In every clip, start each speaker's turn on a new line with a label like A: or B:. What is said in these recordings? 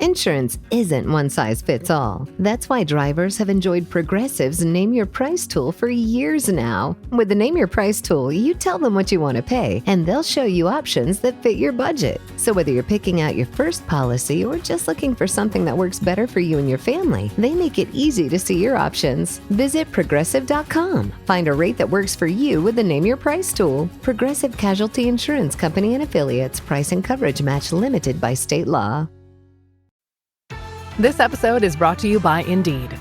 A: Insurance isn't one size fits all. That's why drivers have enjoyed Progressive's Name Your Price tool for years now. With the Name Your Price tool, you tell them what you want to pay, and they'll show you options that fit your budget. So whether you're picking out your first policy or just looking for something that works better for you and your family, they make it easy to see your options. Visit Progressive.com. Find a rate that works for you with the Name Your Price tool. Progressive Casualty Insurance Company and Affiliates. Price and coverage match limited by state law.
B: This episode is brought to you by Indeed.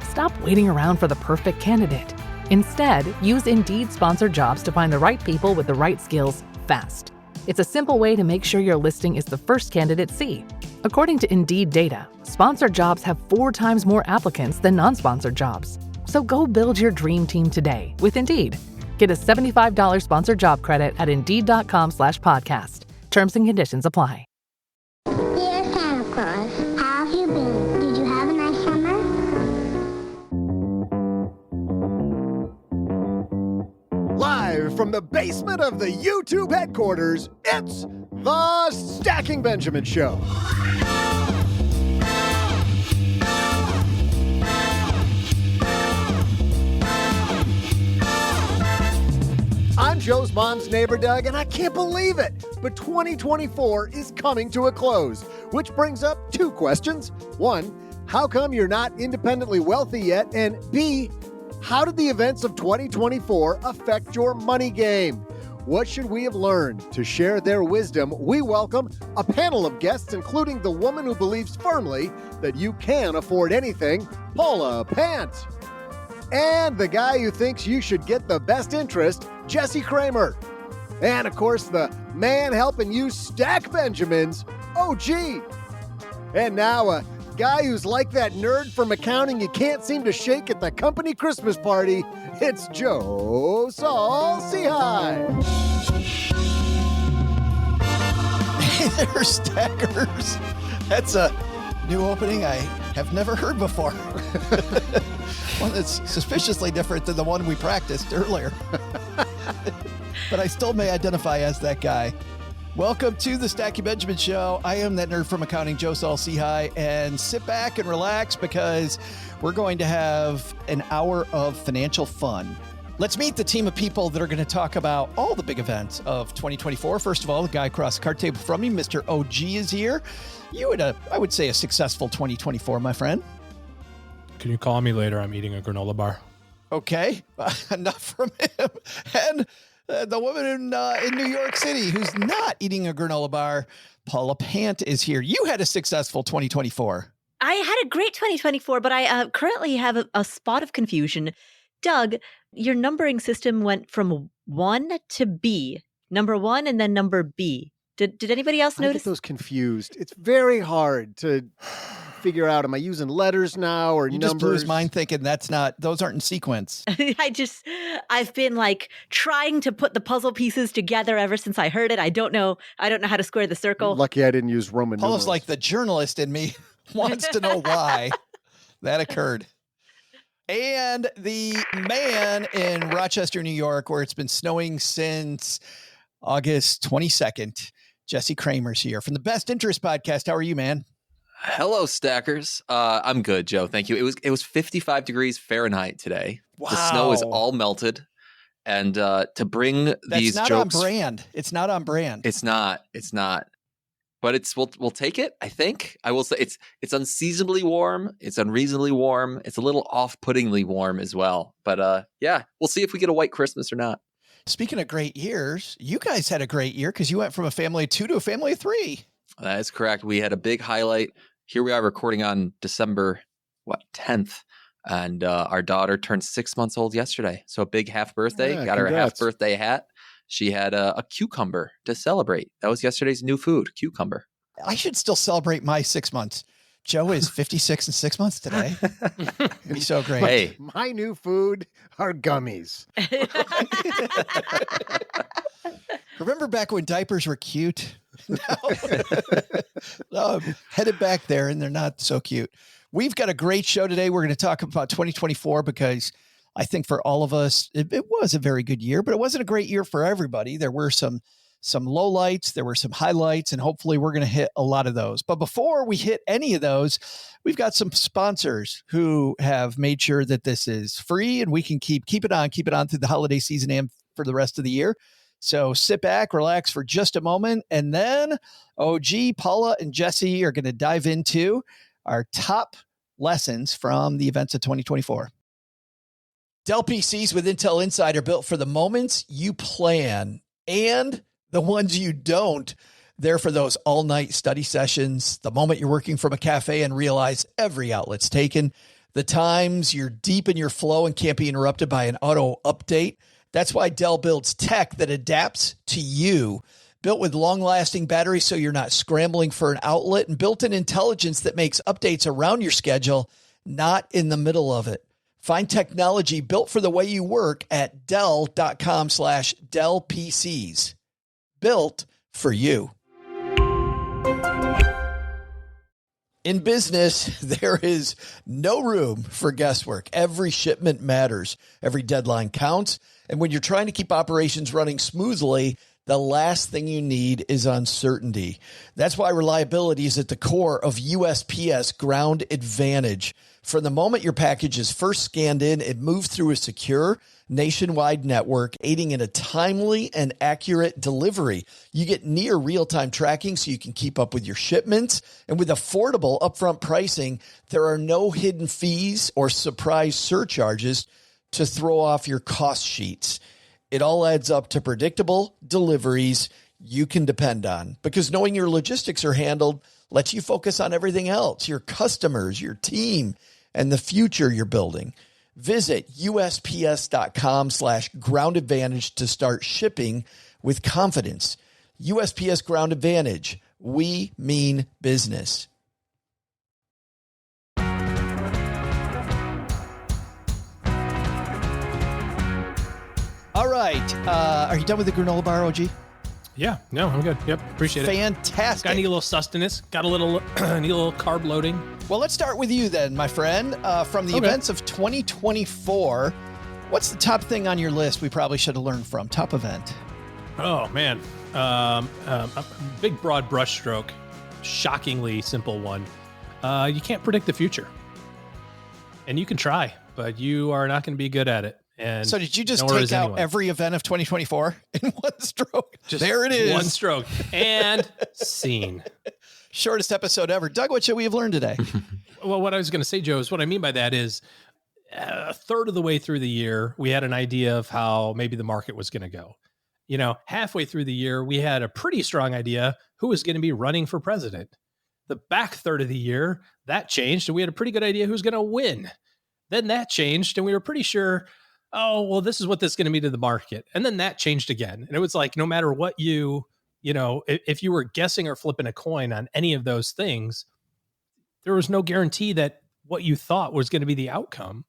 B: Stop waiting around for the perfect candidate. Instead, use Indeed sponsored jobs to find the right people with the right skills fast. It's a simple way to make sure your listing is the first candidates see. According to Indeed data, sponsored jobs have 4 times more applicants than non-sponsored jobs. So go build your dream team today with Indeed. Get a $75 sponsored job credit at Indeed.com/podcast. Terms and conditions apply.
C: Dear Santa Claus, how have you been? Did you have a nice summer?
D: Live from the basement of the YouTube headquarters, it's the Stacking Benjamin Show. I'm Joe's mom's neighbor, Doug, and I can't believe it, but 2024 is coming to a close, which brings up 2 questions. 1, how come you're not independently wealthy yet? And B, how did the events of 2024 affect your money game? What should we have learned? To share their wisdom, we welcome a panel of guests, including the woman who believes firmly that you can afford anything, Paula Pant, and the guy who thinks you should get the best interest, Jesse Cramer. And of course, the man helping you stack Benjamins, OG. And now a guy who's like that nerd from accounting you can't seem to shake at the company Christmas party, it's Joe Saul Seahigh.
E: Hey there, stackers. That's a new opening I have never heard before. One that's suspiciously different than the one we practiced earlier. But I still may identify as that guy. Welcome to the Stacking Benjamin Show. I am that nerd from accounting, Joe Saul Seahigh, and sit back and relax because we're going to have an hour of financial fun. Let's meet the team of people that are going to talk about all the big events of 2024. First of all, the guy across the card table from me, Mr. OG, is here. You had I would say, a successful 2024, my friend.
F: Can you call me later? I'm eating a granola bar.
E: Okay, enough from him. And the woman in New York City who's not eating a granola bar, Paula Pant, is here. You had a successful 2024.
G: I had a great 2024, but I currently have a spot of confusion. Doug, your numbering system went from 1 to B. Number 1 and then number B. Did anybody else notice?
D: I get those confused. It's very hard to figure out, am I using letters now or
E: you
D: numbers?
E: Just blew his mind thinking those aren't in sequence.
G: I've been like trying to put the puzzle pieces together ever since I heard it. I don't know how to square the circle.
D: You're lucky I didn't use Roman numerals.
E: Paula's like the journalist in me wants to know why that occurred. And the man in Rochester, New York, where it's been snowing since August 22nd, Jesse Cramer's here from the Best Interest Podcast. How are you, man?
H: Hello, stackers. I'm good, Joe. Thank you. It was 55 degrees Fahrenheit today.
E: Wow.
H: The snow is all melted. And to bring these
E: jokes... That's not on brand. It's not on brand.
H: It's not. But we'll take it, I think. I will say it's unseasonably warm. It's unreasonably warm. It's a little off-puttingly warm as well. But yeah, we'll see if we get a white Christmas or not.
E: Speaking of great years, you guys had a great year because you went from a family of 2 to a family of 3.
H: That is correct. We had a big highlight. Here we are recording on December 10th, and our daughter turned 6 months old yesterday. So a big half birthday. Got her a half birthday hat. She had a cucumber to celebrate. That was yesterday's new food, cucumber.
E: I should still celebrate my 6 months. Joe is 56 and 6 months today. It'd be so great.
H: Hey,
D: my new food are gummies.
E: Remember back when diapers were cute? No, I'm headed back there and they're not so cute. We've got a great show today. We're going to talk about 2024 because I think for all of us, it was a very good year, but it wasn't a great year for everybody. There were some some lowlights, there were some highlights, and hopefully we're going to hit a lot of those. But before we hit any of those, we've got some sponsors who have made sure that this is free and we can keep it on through the holiday season and for the rest of the year. So sit back, relax for just a moment, and then OG, Paula, and Jesse are going to dive into our top lessons from the events of 2024. Dell PCs with Intel Inside are built for the moments you plan and the ones you don't. They're for those all-night study sessions, the moment you're working from a cafe and realize every outlet's taken, the times you're deep in your flow and can't be interrupted by an auto update. That's why Dell builds tech that adapts to you. Built with long-lasting batteries so you're not scrambling for an outlet, and built-in intelligence that makes updates around your schedule, not in the middle of it. Find technology built for the way you work at Dell.com/Dell PCs. Built for you. In business, there is no room for guesswork. Every shipment matters. Every deadline counts. And when you're trying to keep operations running smoothly, the last thing you need is uncertainty. That's why reliability is at the core of USPS Ground Advantage. From the moment your package is first scanned in, it moves through a secure nationwide network, aiding in a timely and accurate delivery. You get near real-time tracking so you can keep up with your shipments. And with affordable upfront pricing, there are no hidden fees or surprise surcharges to throw off your cost sheets. It all adds up to predictable deliveries you can depend on, because knowing your logistics are handled lets you focus on everything else, your customers, your team, and the future you're building. Visit USPS.com/Ground Advantage to start shipping with confidence. USPS Ground Advantage. We mean business. All right. Are you done with the granola bar, OG?
F: Yeah, no, I'm good. Yep, appreciate it.
E: Fantastic.
F: I need a little sustenance. Got a little, need a little carb loading.
E: Well, let's start with you then, my friend. From the events of 2024, what's the top thing on your list we probably should have learned from? Top event.
F: Oh, man. A big, broad brushstroke. Shockingly simple one. You can't predict the future. And you can try, but you are not going to be good at it. And
E: so did you just take out every event of 2024 in one stroke? There it is.
F: One stroke. And scene.
E: Shortest episode ever. Doug, what should we have learned today?
F: Well, what I was going to say, Joe, is what I mean by that is a third of the way through the year, we had an idea of how maybe the market was going to go. You know, halfway through the year, we had a pretty strong idea who was going to be running for president. The back third of the year, that changed, and we had a pretty good idea who's going to win. Then that changed, and we were pretty sure, oh, well, this is what this is going to be to the market. And then that changed again. And it was like, no matter what you know, if you were guessing or flipping a coin on any of those things, there was no guarantee that what you thought was going to be the outcome.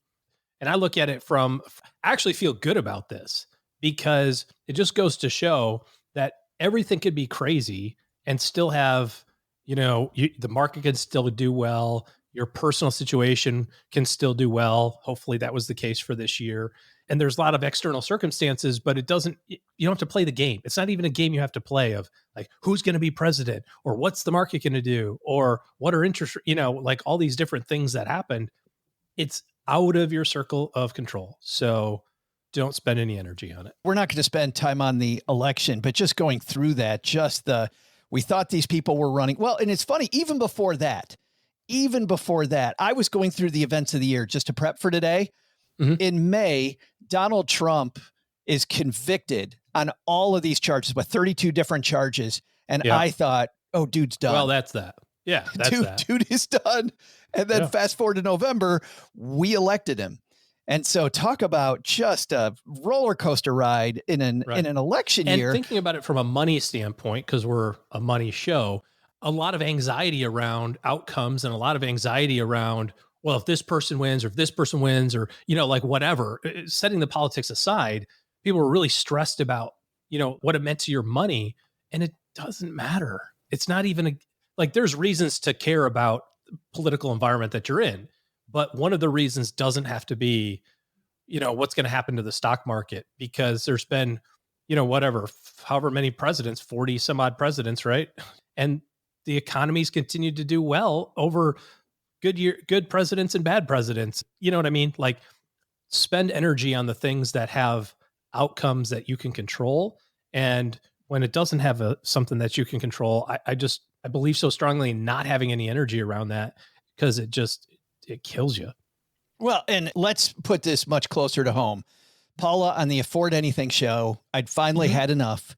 F: And I look at it I actually feel good about this, because it just goes to show that everything could be crazy and still have, you know, the market can still do well. Your personal situation can still do well. Hopefully that was the case for this year. And there's a lot of external circumstances, but you don't have to play the game. It's not even a game you have to play of like, who's going to be president, or what's the market going to do, or what are interest, like all these different things that happened. It's out of your circle of control. So don't spend any energy on it.
E: We're not going to spend time on the election, but just going through that, we thought these people were running. Well, and it's funny, even before that, I was going through the events of the year just to prep for today. Mm-hmm. In May, Donald Trump is convicted on all of these charges, with 32 different charges. And I thought, oh, dude's done.
F: Well, that's that. Yeah, that's
E: dude is done. And then fast forward to November, we elected him. And so talk about just a roller coaster ride in an election year.
F: And thinking about it from a money standpoint, because we're a money show, a lot of anxiety around outcomes and a lot of anxiety around, well, if this person wins, or if this person wins, or, like whatever, setting the politics aside, people were really stressed about, what it meant to your money. And it doesn't matter. It's not even there's reasons to care about the political environment that you're in. But one of the reasons doesn't have to be, what's going to happen to the stock market, because there's been, whatever, however many presidents, 40 some odd presidents, right? And the economy's continued to do well over good presidents and bad presidents. You know what I mean? Like, spend energy on the things that have outcomes that you can control. And when it doesn't have something that you can control, I believe so strongly in not having any energy around that, because it kills you.
E: Well, and let's put this much closer to home. Paula, on the Afford Anything show, I'd finally had enough.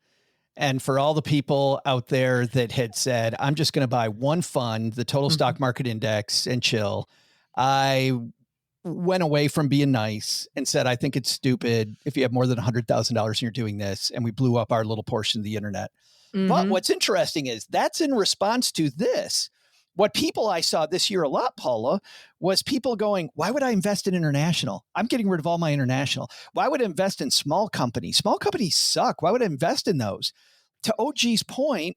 E: And for all the people out there that had said, I'm just going to buy one fund, the total stock market index, and chill, I went away from being nice and said, I think it's stupid if you have more than $100,000 and you're doing this. And we blew up our little portion of the internet. But what's interesting is that's in response to this. What people I saw this year a lot, Paula, was people going, why would I invest in international? I'm getting rid of all my international. Why would I invest in small companies? Small companies suck. Why would I invest in those? To OG's point,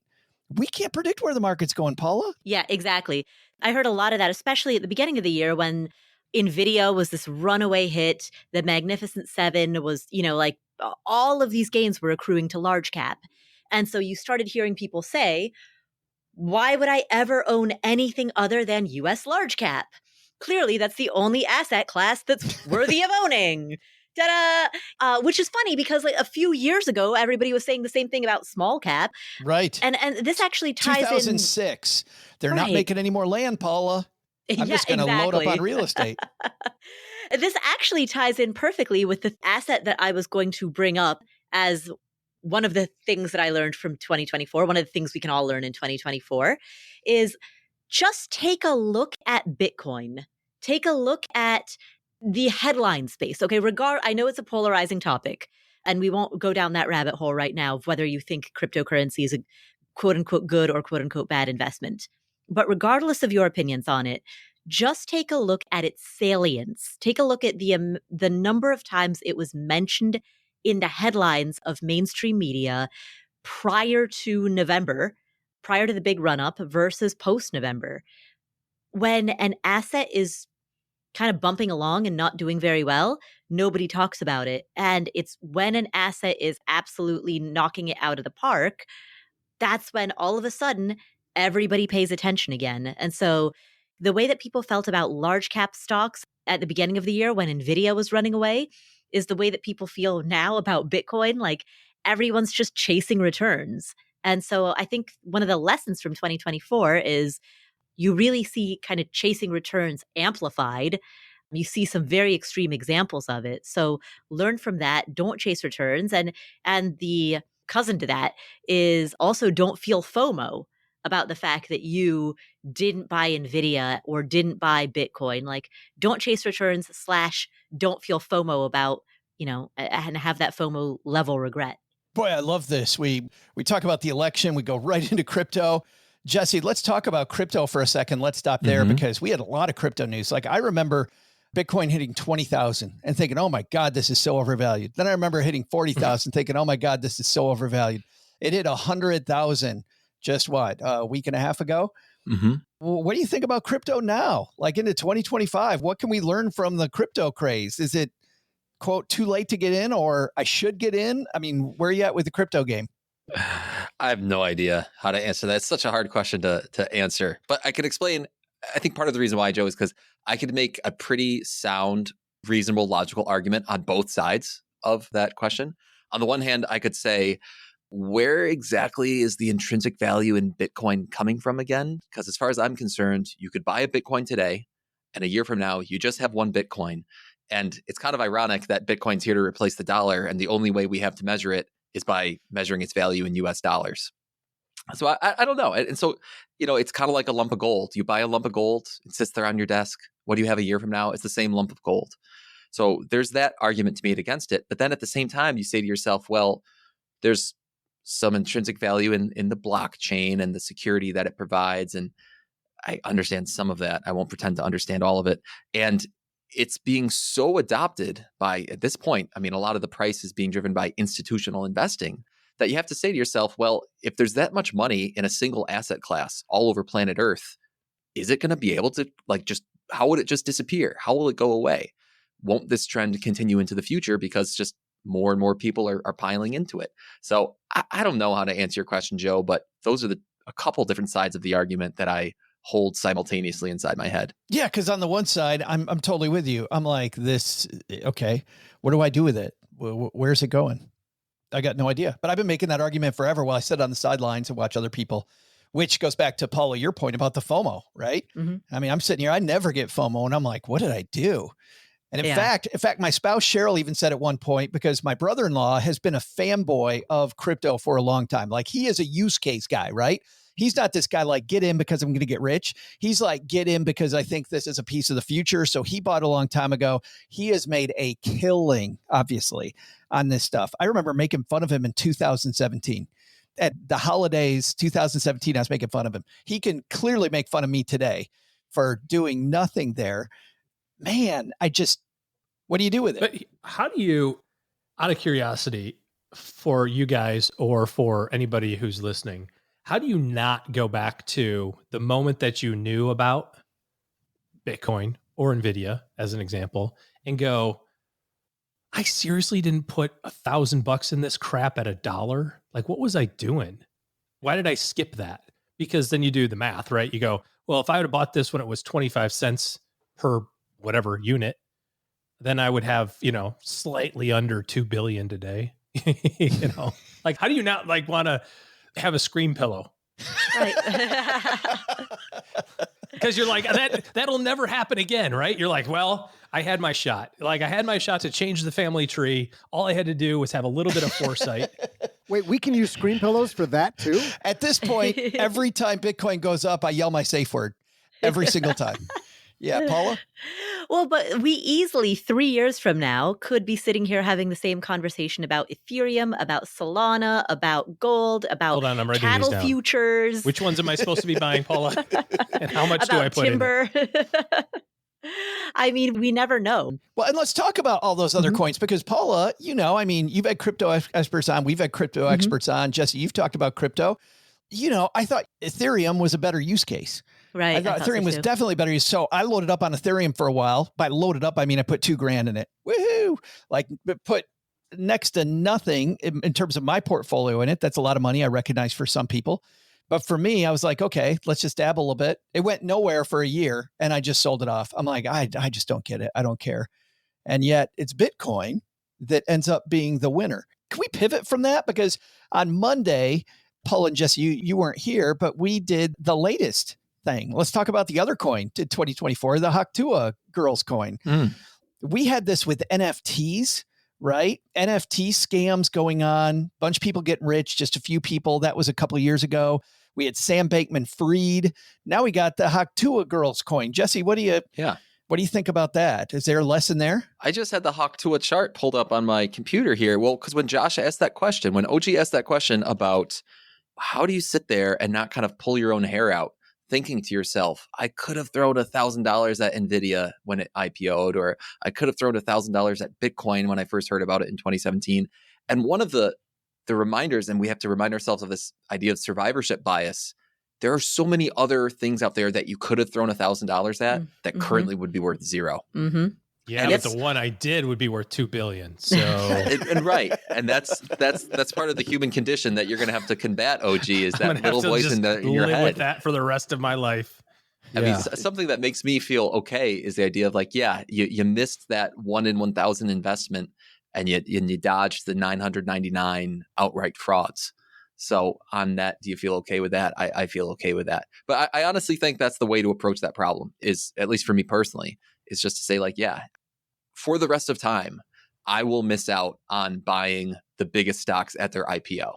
E: we can't predict where the market's going, Paula.
G: Yeah, exactly. I heard a lot of that, especially at the beginning of the year when NVIDIA was this runaway hit. The Magnificent Seven was, like all of these gains were accruing to large cap. And so you started hearing people say, why would I ever own anything other than US large cap? Clearly, that's the only asset class that's worthy of owning. Ta-da! Which is funny because like a few years ago, everybody was saying the same thing about small cap.
E: Right.
G: And this actually ties
E: 2006. They're not making any more land, Paula. I'm just going to load up on real estate.
G: This actually ties in perfectly with the asset that I was going to bring up as one of the things that I learned from 2024, one of the things we can all learn in 2024 is just take a look at Bitcoin. Take a look at the headline space. Okay, I know it's a polarizing topic, and we won't go down that rabbit hole right now of whether you think cryptocurrency is a quote unquote good or quote unquote bad investment. But regardless of your opinions on it, just take a look at its salience. Take a look at the number of times it was mentioned in the headlines of mainstream media prior to November, prior to the big run-up versus post-November. When an asset is kind of bumping along and not doing very well, nobody talks about it. And it's when an asset is absolutely knocking it out of the park, that's when all of a sudden everybody pays attention again. And so the way that people felt about large cap stocks at the beginning of the year when NVIDIA was running away is the way that people feel now about Bitcoin. Like everyone's just chasing returns. And so I think one of the lessons from 2024 is you really see kind of chasing returns amplified. You see some very extreme examples of it. So learn from that. Don't chase returns. And the cousin to that is also don't feel FOMO about the fact that you didn't buy NVIDIA or didn't buy Bitcoin. Like don't chase returns / don't feel FOMO about, and have that FOMO level regret.
E: Boy, I love this. We talk about the election. We go right into crypto. Jesse, let's talk about crypto for a second. Let's stop there because we had a lot of crypto news. Like I remember Bitcoin hitting 20,000 and thinking, oh my God, this is so overvalued. Then I remember hitting 40,000 thinking, oh my God, this is so overvalued. It hit 100,000 just a week and a half ago. What do you think about crypto now? Like into 2025, what can we learn from the crypto craze? Is it, quote, too late to get in or I should get in? I mean, where are you at with the crypto game?
H: I have no idea how to answer that. It's such a hard question to answer, but I could explain. I think part of the reason why, Joe, is because I could make a pretty sound, reasonable, logical argument on both sides of that question. On the one hand, I could say, where exactly is the intrinsic value in Bitcoin coming from again? Because as far as I'm concerned, you could buy a Bitcoin today, and a year from now, you just have one Bitcoin. And it's kind of ironic that Bitcoin's here to replace the dollar, and the only way we have to measure it is by measuring its value in US dollars. So I don't know. And so, it's kind of like a lump of gold. You buy a lump of gold, it sits there on your desk. What do you have a year from now? It's the same lump of gold. So there's that argument to be made against it. But then at the same time, you say to yourself, well, there's some intrinsic value in the blockchain and the security that it provides. And I understand some of that. I won't pretend to understand all of it. And it's being so adopted by, at this point, I mean, a lot of the price is being driven by institutional investing that you have to say to yourself, well, if there's that much money in a single asset class all over planet Earth, is it going to be able to how would it just disappear? How will it go away? Won't this trend continue into the future because just more and more people are piling into it. So I don't know how to answer your question, Joe, but those are a couple different sides of the argument that I hold simultaneously inside my head.
E: Yeah, because on the one side, I'm totally with you. I'm like, this, okay, what do I do with it? Where's it going? I got no idea. But I've been making that argument forever while I sit on the sidelines and watch other people, which goes back to Paula, your point about the FOMO, right?
G: Mm-hmm.
E: I mean, I'm sitting here, I never get FOMO, and I'm like, what did I do? And in fact, my spouse, Cheryl, even said at one point, because my brother-in-law has been a fanboy of crypto for a long time. Like, he is a use case guy, right? He's not this guy like, get in because I'm going to get rich. He's like, get in because I think this is a piece of the future. So he bought a long time ago. He has made a killing, obviously, on this stuff. I remember making fun of him in 2017. At the holidays, 2017, I was making fun of him. He can clearly make fun of me today for doing nothing there. Man, what do you do with it?
F: But how do you, out of curiosity, for you guys or for anybody who's listening, how do you not go back to the moment that you knew about Bitcoin or Nvidia, as an example, and go, I seriously didn't put $1,000 in this crap at $1? Like, what was I doing? Why did I skip that? Because then you do the math, right? You go, well, if I would have bought this when it was 25 cents per whatever unit, then I would have, slightly under 2 billion today. Like, how do you not want to have a scream pillow?
G: Right.
F: Because you're like, that'll never happen again, right? You're like, well, I had my shot. Like, I had my shot to change the family tree. All I had to do was have a little bit of foresight.
D: Wait, we can use screen pillows for that too?
E: At this point, every time Bitcoin goes up, I yell my safe word every single time. Yeah, Paula?
G: Well, but we easily 3 years from now could be sitting here having the same conversation about Ethereum, about Solana, about gold, about
F: Hold on, I'm writing these
G: cattle
F: down.
G: futures.
F: Which ones am I supposed to be buying, Paula? And how much do I put
G: timber.
F: in it?
G: I mean, we never know.
E: Well, and let's talk about all those other coins, because Paula, you've had crypto experts on. We've had crypto experts on. Jesse, you've talked about crypto. I thought Ethereum was a better use case.
G: Right.
E: I thought Ethereum was definitely better use. So I loaded up on Ethereum for a while. By loaded up, I mean I put $2,000 in it. Woohoo! Like, put next to nothing in terms of my portfolio in it. That's a lot of money, I recognize, for some people. But for me, I was like, okay, let's just dabble a little bit. It went nowhere for a year, and I just sold it off. I'm like, I just don't get it. I don't care. And yet it's Bitcoin that ends up being the winner. Can we pivot from that? Because on Monday, Paul and Jesse, you weren't here, but we did the latest thing. Let's talk about the other coin to 2024, the Haktua Girls coin. We had this with NFTs, right? NFT scams going on, bunch of people getting rich, just a few people. That was a couple of years ago. We had Sam Bankman-Fried. Now we got the Haktua Girls coin. Jesse, what do you think about that? Is there a lesson there?
H: I just had the Haktua chart pulled up on my computer here. Well, because when Josh asked that question, when OG asked that question about how do you sit there and not kind of pull your own hair out, thinking to yourself, I could have thrown $1,000 at Nvidia when it IPO'd, or I could have thrown $1,000 at Bitcoin when I first heard about it in 2017. And one of the reminders, and we have to remind ourselves of this idea of survivorship bias, there are so many other things out there that you could have thrown $1,000 at that currently would be worth zero.
G: Mm-hmm.
F: Yeah, but the one I did would be worth 2 billion. So
H: right, and that's part of the human condition that you're going to have to combat. OG is that little voice in your head.
F: Live with that for the rest of my life.
H: I mean, something that makes me feel okay is the idea of like, you missed that 1 in 1,000 investment, and you dodged the 999 outright frauds. So on that, do you feel okay with that? I feel okay with that. But I honestly think that's the way to approach that problem, is, at least for me personally, is just to say like, for the rest of time, I will miss out on buying the biggest stocks at their IPO,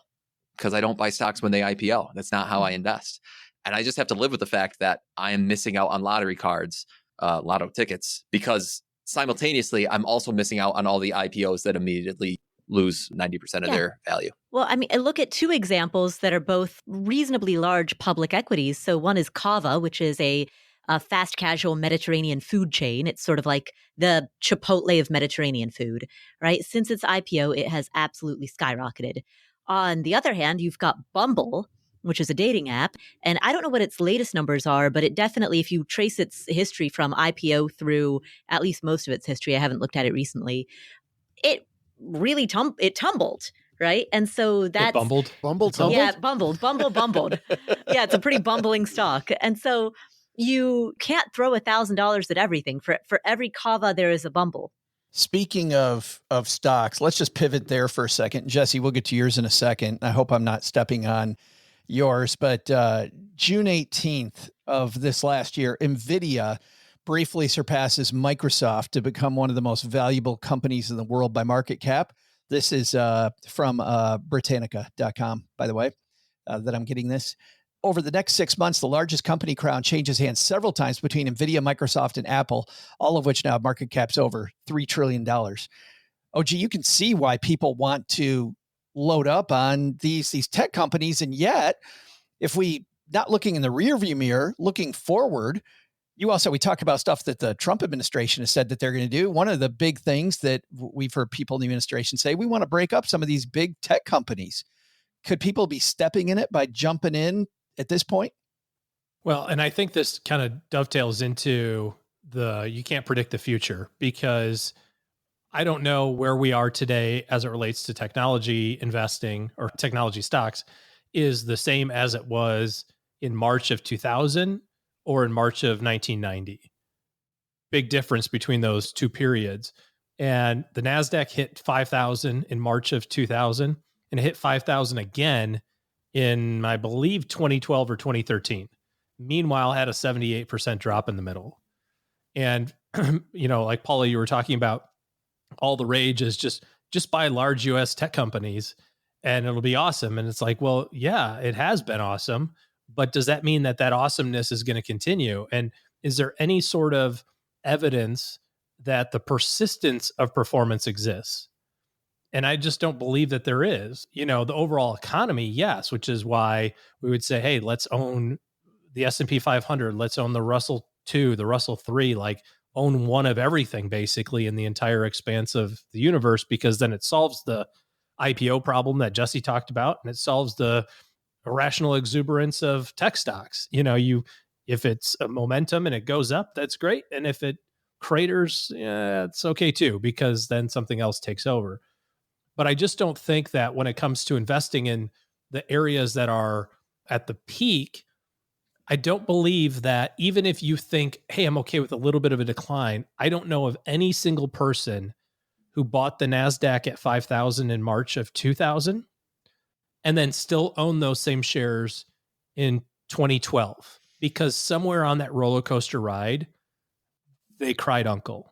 H: because I don't buy stocks when they IPO. That's not how I invest. And I just have to live with the fact that I am missing out on lottery cards, lotto tickets, because simultaneously, I'm also missing out on all the IPOs that immediately lose 90% of their value.
G: Well, I mean, I look at two examples that are both reasonably large public equities. So one is Kava, which is a fast casual Mediterranean food chain. It's sort of like the Chipotle of Mediterranean food, right? Since its IPO, it has absolutely skyrocketed. On the other hand, you've got Bumble, which is a dating app. And I don't know what its latest numbers are, but it definitely, if you trace its history from IPO through at least most of its history, I haven't looked at it recently, it really tumbled, right? And so that's
F: It bumbled.
D: Tumbled?
G: Yeah, it bumbled. Yeah, it's a pretty bumbling stock. And so you can't throw $1,000 at everything. For every kava, there is a bumble.
E: Speaking of stocks, let's just pivot there for a second. Jesse, we'll get to yours in a second. I hope I'm not stepping on yours, but June 18th of this last year, NVIDIA briefly surpasses Microsoft to become one of the most valuable companies in the world by market cap. This is from Britannica.com, by the way, that I'm getting this. Over the next 6 months, the largest company crown changes hands several times between NVIDIA, Microsoft, and Apple, all of which now have market caps over $3 trillion. OG, you can see why people want to load up on these tech companies. And yet, if we not looking in the rearview mirror, looking forward, we talk about stuff that the Trump administration has said that they're going to do. One of the big things that we've heard people in the administration say, we want to break up some of these big tech companies. Could people be stepping in it by jumping in at this point?
F: Well, and I think this kind of dovetails into you can't predict the future, because I don't know where we are today as it relates to technology investing or technology stocks is the same as it was in March of 2000 or in March of 1990. Big difference between those two periods. And the NASDAQ hit 5,000 in March of 2000, and it hit 5,000 again in, I believe, 2012 or 2013. Meanwhile, had a 78% drop in the middle. And, like Paula, you were talking about, all the rage is just buy large US tech companies and it'll be awesome. And it's like, well, yeah, it has been awesome, but does that mean that awesomeness is going to continue? And is there any sort of evidence that the persistence of performance exists? And I just don't believe that there is. The overall economy, yes, which is why we would say, hey, let's own the S&P 500, let's own the Russell 2, the Russell 3, like own one of everything basically in the entire expanse of the universe, because then it solves the IPO problem that Jesse talked about, and it solves the irrational exuberance of tech stocks. If it's a momentum and it goes up, that's great. And if it craters, it's okay too, because then something else takes over. But I just don't think that when it comes to investing in the areas that are at the peak, I don't believe that even if you think, hey, I'm okay with a little bit of a decline, I don't know of any single person who bought the NASDAQ at 5,000 in March of 2000 and then still own those same shares in 2012, because somewhere on that roller coaster ride, they cried uncle,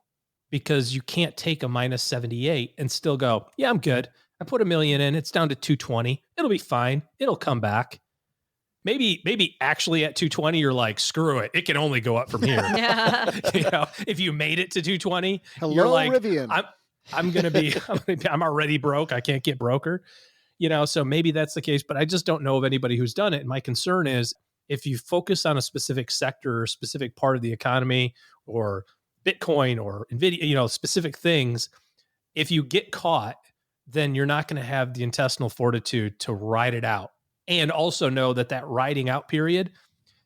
F: because you can't take a minus 78 and still go, yeah, I'm good. I put $1 million in, it's down to 220. It'll be fine. It'll come back. Maybe actually at 220, you're like, screw it. It can only go up from here.
G: Yeah.
F: If you made it to 220,
D: Hello,
F: you're like,
D: Rivian.
F: I'm already broke. I can't get broker. So maybe that's the case, but I just don't know of anybody who's done it. And my concern is, if you focus on a specific sector or specific part of the economy or Bitcoin or NVIDIA, specific things, if you get caught, then you're not going to have the intestinal fortitude to ride it out. And also know that riding out period,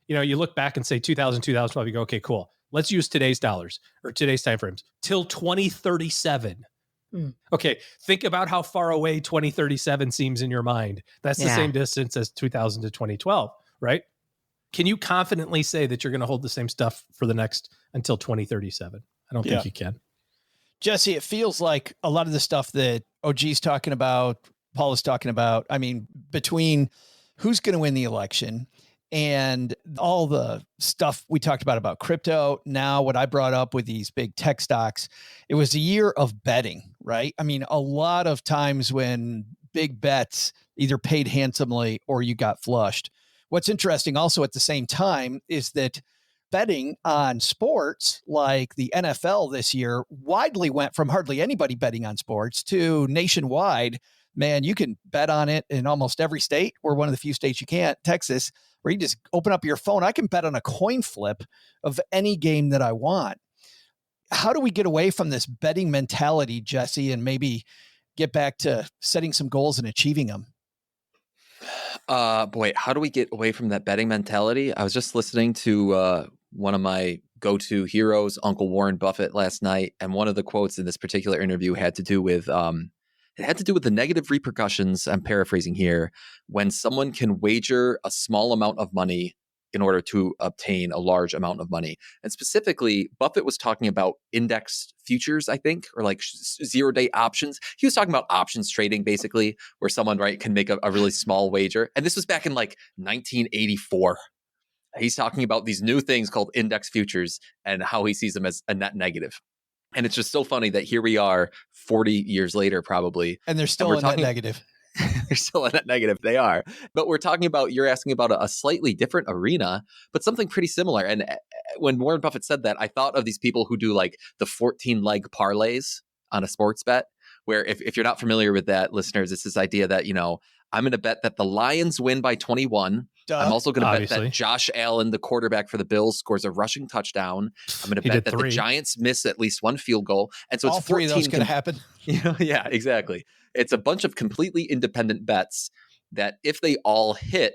F: you look back and say 2000, 2012, you go, okay, cool. Let's use today's dollars or today's timeframes till 2037. Okay, think about how far away 2037 seems in your mind. That's the same distance as 2000 to 2012, right? Can you confidently say that you're going to hold the same stuff for the next until 2037? I don't think you can.
E: Jesse, it feels like a lot of the stuff that OG's talking about, Paul is talking about, between who's going to win the election and all the stuff we talked about crypto, now what I brought up with these big tech stocks, it was a year of betting, right? A lot of times when big bets either paid handsomely or you got flushed. What's interesting also at the same time is that betting on sports like the NFL this year widely went from hardly anybody betting on sports to nationwide. Man, you can bet on it in almost every state. We're one of the few states you can't, Texas, where you just open up your phone. I can bet on a coin flip of any game that I want. How do we get away from this betting mentality, Jesse, and maybe get back to setting some goals and achieving them?
H: How do we get away from that betting mentality? I was just listening to one of my go-to heroes, Uncle Warren Buffett, last night. And one of the quotes in this particular interview had to do with It had to do with the negative repercussions, I'm paraphrasing here, when someone can wager a small amount of money in order to obtain a large amount of money. And specifically, Buffett was talking about indexed futures, I think, or like 0-day options. He was talking about options trading, basically, where someone, right, can make a really small wager. And this was back in like 1984. He's talking about these new things called index futures and how he sees them as a net negative. And it's just so funny that here we are 40 years later, probably.
E: And they're still in that negative.
H: They're still in that negative. They are. But we're talking about, you're asking about a slightly different arena, but something pretty similar. And when Warren Buffett said that, I thought of these people who do like the 14-leg parlays on a sports bet, where if you're not familiar with that, listeners, it's this idea that, I'm going to bet that the Lions win by 21.
E: Duh.
H: I'm also going to bet
F: Obviously.
H: that Josh Allen, the quarterback for the Bills, scores a rushing touchdown. I'm going to bet that the Giants miss at least one field goal. And so
E: all
H: it's
E: 3 of those going to happen.
H: Yeah, exactly. It's a bunch of completely independent bets that if they all hit,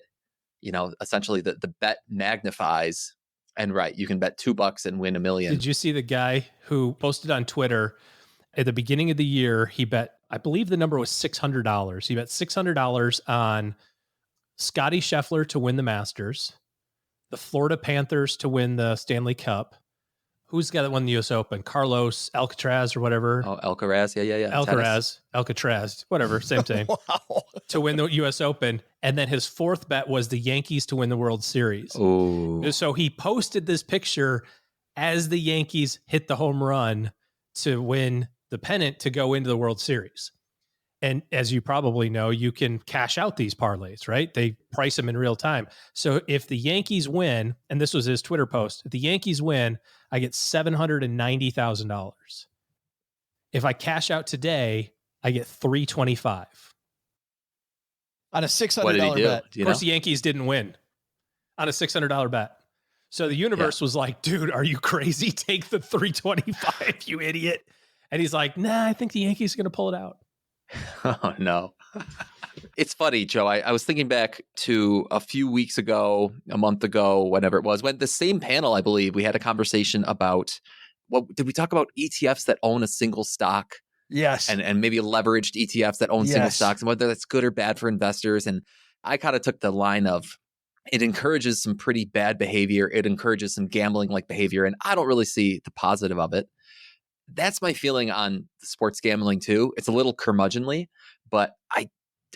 H: essentially the bet magnifies. And right, you can bet $2 and win $1 million.
F: Did you see the guy who posted on Twitter at the beginning of the year? He bet, I believe the number was $600. He bet $600 on Scotty Scheffler to win the Masters, the Florida Panthers to win the Stanley Cup. Who's the guy that won the U.S. Open? Carlos Alcaraz or whatever.
H: Oh, Alcaraz. Yeah.
F: Alcatraz, whatever, same thing.
E: Wow.
F: To win the U.S. Open. And then his fourth bet was the Yankees to win the World Series.
H: Oh.
F: So he posted this picture as the Yankees hit the home run to win the pennant to go into the World Series. And as you probably know, you can cash out these parlays, right? They price them in real time. So if the Yankees win, and this was his Twitter post, if the Yankees win, I get $790,000. If I cash out today, I get $325
E: on a $600 bet.
F: Of course, the Yankees didn't win on a $600 bet. So the universe was like, dude, are you crazy? Take the $325, you idiot. And he's like, nah, I think the Yankees are going to pull it out.
H: Oh, no. It's funny, Joe. I was thinking back to a few weeks ago, a month ago, whenever it was, when the same panel, I believe, we had a conversation about, did we talk about ETFs that own a single stock?
E: Yes.
H: And maybe leveraged ETFs that own single stocks, and whether that's good or bad for investors. And I kind of took the line of, it encourages some pretty bad behavior. It encourages some gambling-like behavior. And I don't really see the positive of it. That's my feeling on sports gambling too. It's a little curmudgeonly, but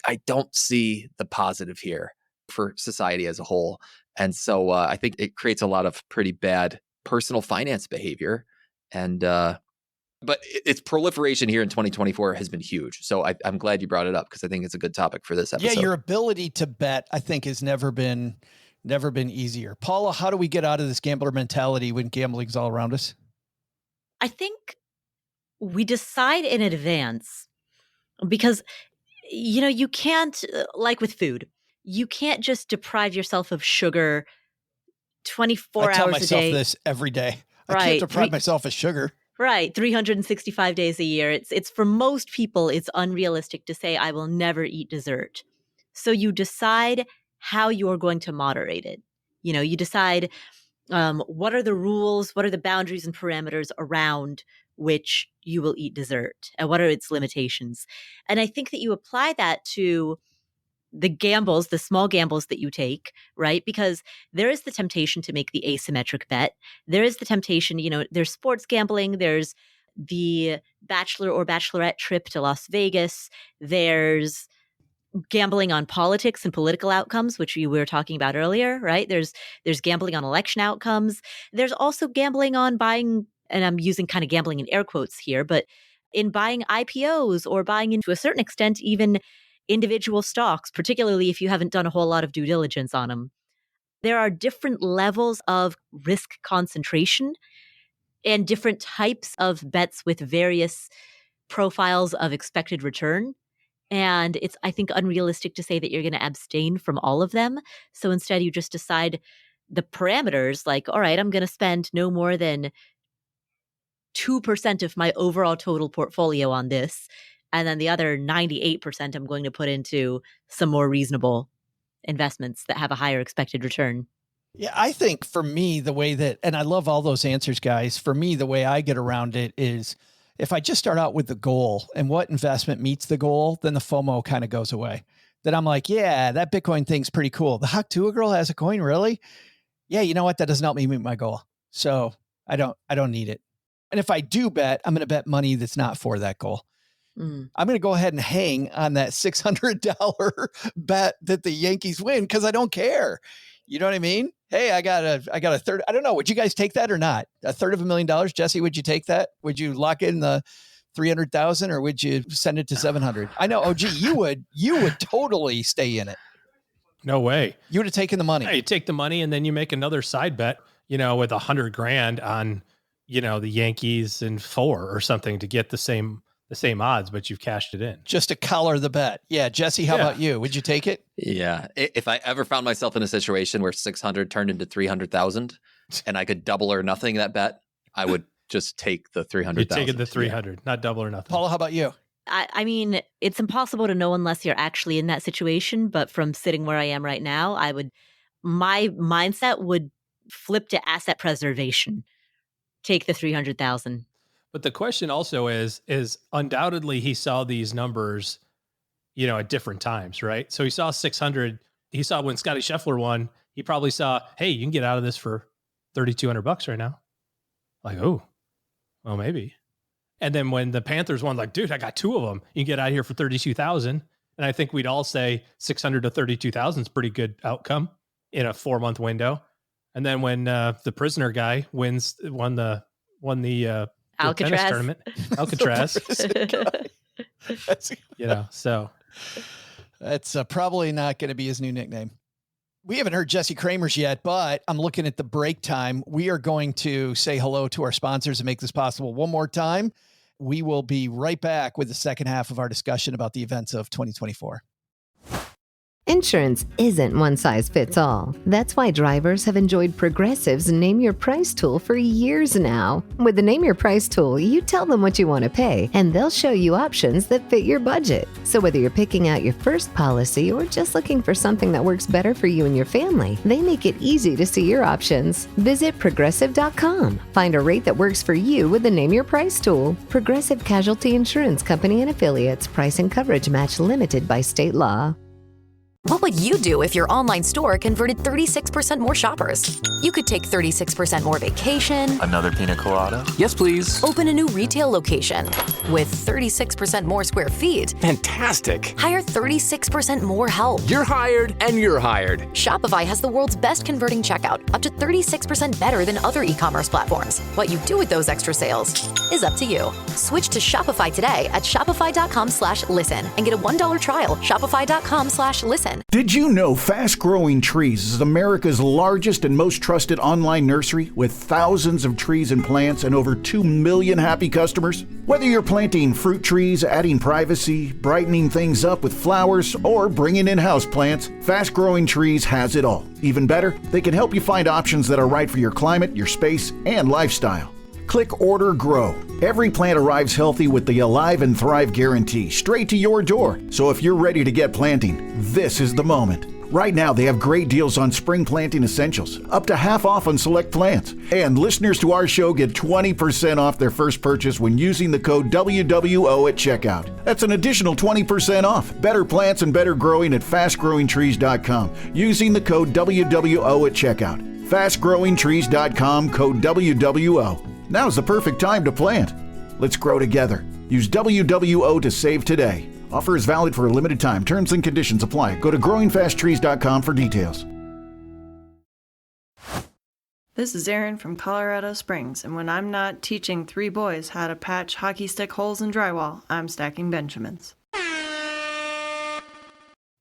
H: I don't see the positive here for society as a whole. And so I think it creates a lot of pretty bad personal finance behavior. And but its proliferation here in 2024 has been huge. So I'm glad you brought it up because I think it's a good topic for this episode.
E: Yeah, your ability to bet, I think, has never been easier. Paula, how do we get out of this gambler mentality when gambling's all around us?
G: I think we decide in advance because, you can't, like with food, you can't just deprive yourself of sugar 24 hours a day.
E: I tell myself this every day. I can't deprive myself of sugar.
G: Right. 365 days a year. It's for most people, it's unrealistic to say, I will never eat dessert. So you decide how you're going to moderate it. You decide what are the rules, what are the boundaries and parameters around which you will eat dessert, and what are its limitations. And I think that you apply that to the gambles, the small gambles that you take, right? Because there is the temptation to make the asymmetric bet. There is the temptation, there's sports gambling, there's the bachelor or bachelorette trip to Las Vegas, there's gambling on politics and political outcomes, which we were talking about earlier, right? There's gambling on election outcomes. There's also gambling on buying, and I'm using kind of gambling in air quotes here, but in buying IPOs or buying into a certain extent, even individual stocks, particularly if you haven't done a whole lot of due diligence on them. There are different levels of risk concentration and different types of bets with various profiles of expected return. And it's, I think, unrealistic to say that you're going to abstain from all of them. So instead, you just decide the parameters, like, all right, I'm going to spend no more than 2% of my overall total portfolio on this. And then the other 98% I'm going to put into some more reasonable investments that have a higher expected return.
E: Yeah, I think for me, the way that, and I love all those answers, guys. For me, the way I get around it is, if I just start out with the goal and what investment meets the goal, then the FOMO kind of goes away. Then I'm like, yeah, that Bitcoin thing's pretty cool. The Hawk Tuah girl has a coin, really? Yeah, you know what? That doesn't help me meet my goal. So I don't need it. And if I do bet, I'm going to bet money that's not for that goal. I'm going to go ahead and hang on that $600 bet that the Yankees win because I don't care. You know what I mean? Hey, I got a third. I don't know. Would you guys take that or not? $350,000, Jesse? Would you take that? Would you lock in the 300,000 or would you send it to 700? I know. Oh, gee, you would totally stay in it.
F: No way.
E: You would have taken the money.
F: Yeah, you take the money and then you make another side bet, with $100,000 on, the Yankees and 4 or something to get the same odds, but you've cashed it in.
E: Just to color the bet. Yeah. Jesse, how about you? Would you take it?
H: Yeah. If I ever found myself in a situation where 600 turned into 300,000 and I could double or nothing that bet, I would just take the 300,000.
F: You're taking the 300, not double or nothing.
E: Paula, how about you?
G: I mean, it's impossible to know unless you're actually in that situation. But from sitting where I am right now, my mindset would flip to asset preservation. Take the 300,000.
F: But the question also is undoubtedly he saw these numbers, at different times, right? So he saw 600. He saw when Scotty Scheffler won, he probably saw, hey, you can get out of this for $3,200 right now. Like, oh, well, maybe. And then when the Panthers won, like, dude, I got 2 of them. You can get out of here for 32,000. And I think we'd all say 600 to 32,000 is pretty good outcome in a 4-month window. And then when the prisoner guy won the
G: Alcatraz
F: tennis tournament, Alcatraz, so
E: that's probably not going to be his new nickname. We haven't heard Jesse Cramer's yet, but I'm looking at the break time. We are going to say hello to our sponsors and make this possible one more time. We will be right back with the second half of our discussion about the events of 2024.
A: Insurance isn't one size fits all. That's why drivers have enjoyed Progressive's Name Your Price tool for years now. With the Name Your Price tool, you tell them what you want to pay, and they'll show you options that fit your budget. So whether you're picking out your first policy or just looking for something that works better for you and your family, they make it easy to see your options. Visit Progressive.com. Find a rate that works for you with the Name Your Price tool. Progressive Casualty Insurance Company and Affiliates. Price and coverage match limited by state law.
I: What would you do if your online store converted 36% more shoppers? You could take 36% more vacation.
J: Another pina colada?
K: Yes, please.
I: Open a new retail location with 36% more square feet.
K: Fantastic.
I: Hire 36% more help.
K: You're hired and you're hired.
I: Shopify has the world's best converting checkout, up to 36% better than other e-commerce platforms. What you do with those extra sales is up to you. Switch to Shopify today at shopify.com/listen and get a $1 trial. Shopify.com/listen.
L: Did you know Fast Growing Trees is America's largest and most trusted online nursery with thousands of trees and plants and over 2 million happy customers? Whether you're planting fruit trees, adding privacy, brightening things up with flowers, or bringing in houseplants, Fast Growing Trees has it all. Even better, they can help you find options that are right for your climate, your space, and lifestyle. Click Order Grow. Every plant arrives healthy with the Alive and Thrive guarantee straight to your door. So if you're ready to get planting, this is the moment. Right now, they have great deals on spring planting essentials, up to half off on select plants. And listeners to our show get 20% off their first purchase when using the code WWO at checkout. That's an additional 20% off. Better plants and better growing at fastgrowingtrees.com using the code WWO at checkout. Fastgrowingtrees.com, code WWO. Now's the perfect time to plant. Let's grow together. Use WWO to save today. Offer is valid for a limited time. Terms and conditions apply. Go to growingfasttrees.com for details.
M: This is Erin from Colorado Springs, and when I'm not teaching 3 boys how to patch hockey stick holes in drywall, I'm stacking Benjamins.
E: All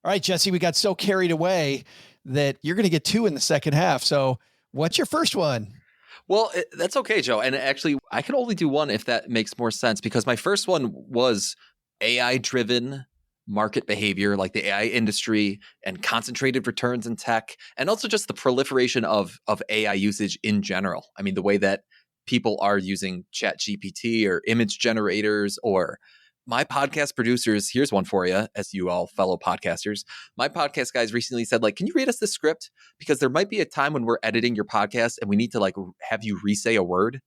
E: right, Jesse, we got so carried away that you're going to get 2 in the second half. So what's your first one?
H: Well, that's okay, Joe. And actually, I can only do one if that makes more sense, because my first one was AI-driven market behavior, like the AI industry and concentrated returns in tech, and also just the proliferation of AI usage in general. I mean, the way that people are using ChatGPT or image generators, or my podcast producers, here's one for you, as you all fellow podcasters. My podcast guys recently said, like, can you read us this script? Because there might be a time when we're editing your podcast and we need to like have you re-say a word.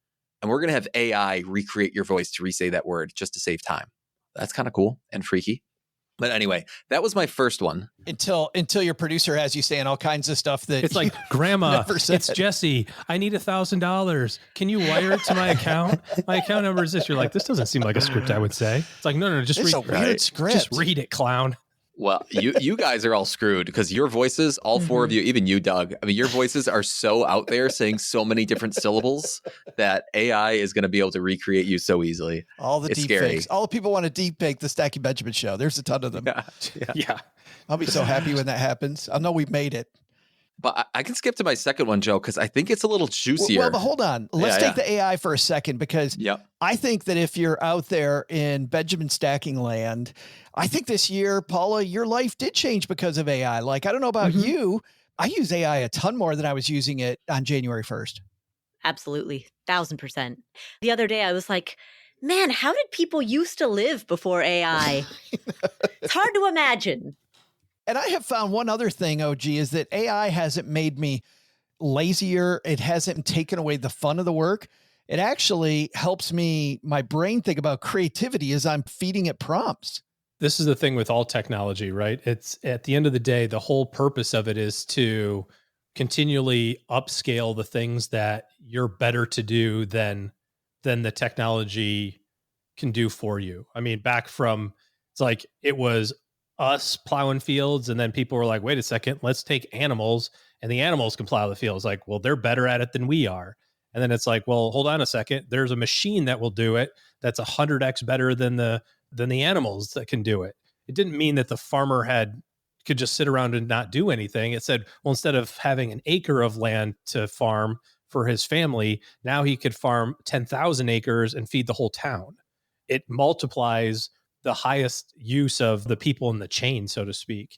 H: and we're going to have AI recreate your voice to re-say that word just to save time. That's kind of cool and freaky. But anyway, that was my first one.
E: Until your producer has you saying all kinds of stuff that
F: it's like, Grandma, it's Jesse. I need $1,000. Can you wire it to my account? My account number is this. You're like, this doesn't seem like a script I would say. It's like, no, just read
E: a weird script.
F: Just read it, clown.
H: Well, you guys are all screwed because your voices, all four of you, even you, Doug, I mean, your voices are so out there saying so many different syllables that AI is going to be able to recreate you so easily.
E: All the deep fakes. All the people want to deep fake the Stacking Benjamin show. There's a ton of them.
F: Yeah.
E: I'll be so happy when that happens. I'll know we've made it.
H: But I can skip to my second one, Joe, because I think it's a little juicier.
E: Well, but hold on. Let's take the AI for a second, because I think that if you're out there in Benjamin stacking land, I think this year, Paula, your life did change because of AI. Like, I don't know about you. I use AI a ton more than I was using it on January 1st.
G: Absolutely. 1,000%. The other day I was like, man, how did people used to live before AI? It's hard to imagine.
E: And I have found one other thing, OG, is that AI hasn't made me lazier. It hasn't taken away the fun of the work. It actually helps my brain think about creativity as I'm feeding it prompts.
F: This is the thing with all technology, right? It's at the end of the day, the whole purpose of it is to continually upscale the things that you're better to do than the technology can do for you. I mean, it's like it was us plowing fields, and then people were like, wait a second, let's take animals, and the animals can plow the fields. Like, well, they're better at it than we are. And then it's like, well, hold on a second, there's a machine that will do it that's 100x better than the animals that can do it. It didn't mean that the farmer could just sit around and not do anything. It said, well, instead of having an acre of land to farm for his family, now he could farm 10,000 acres and feed the whole town. It multiplies the highest use of the people in the chain, so to speak.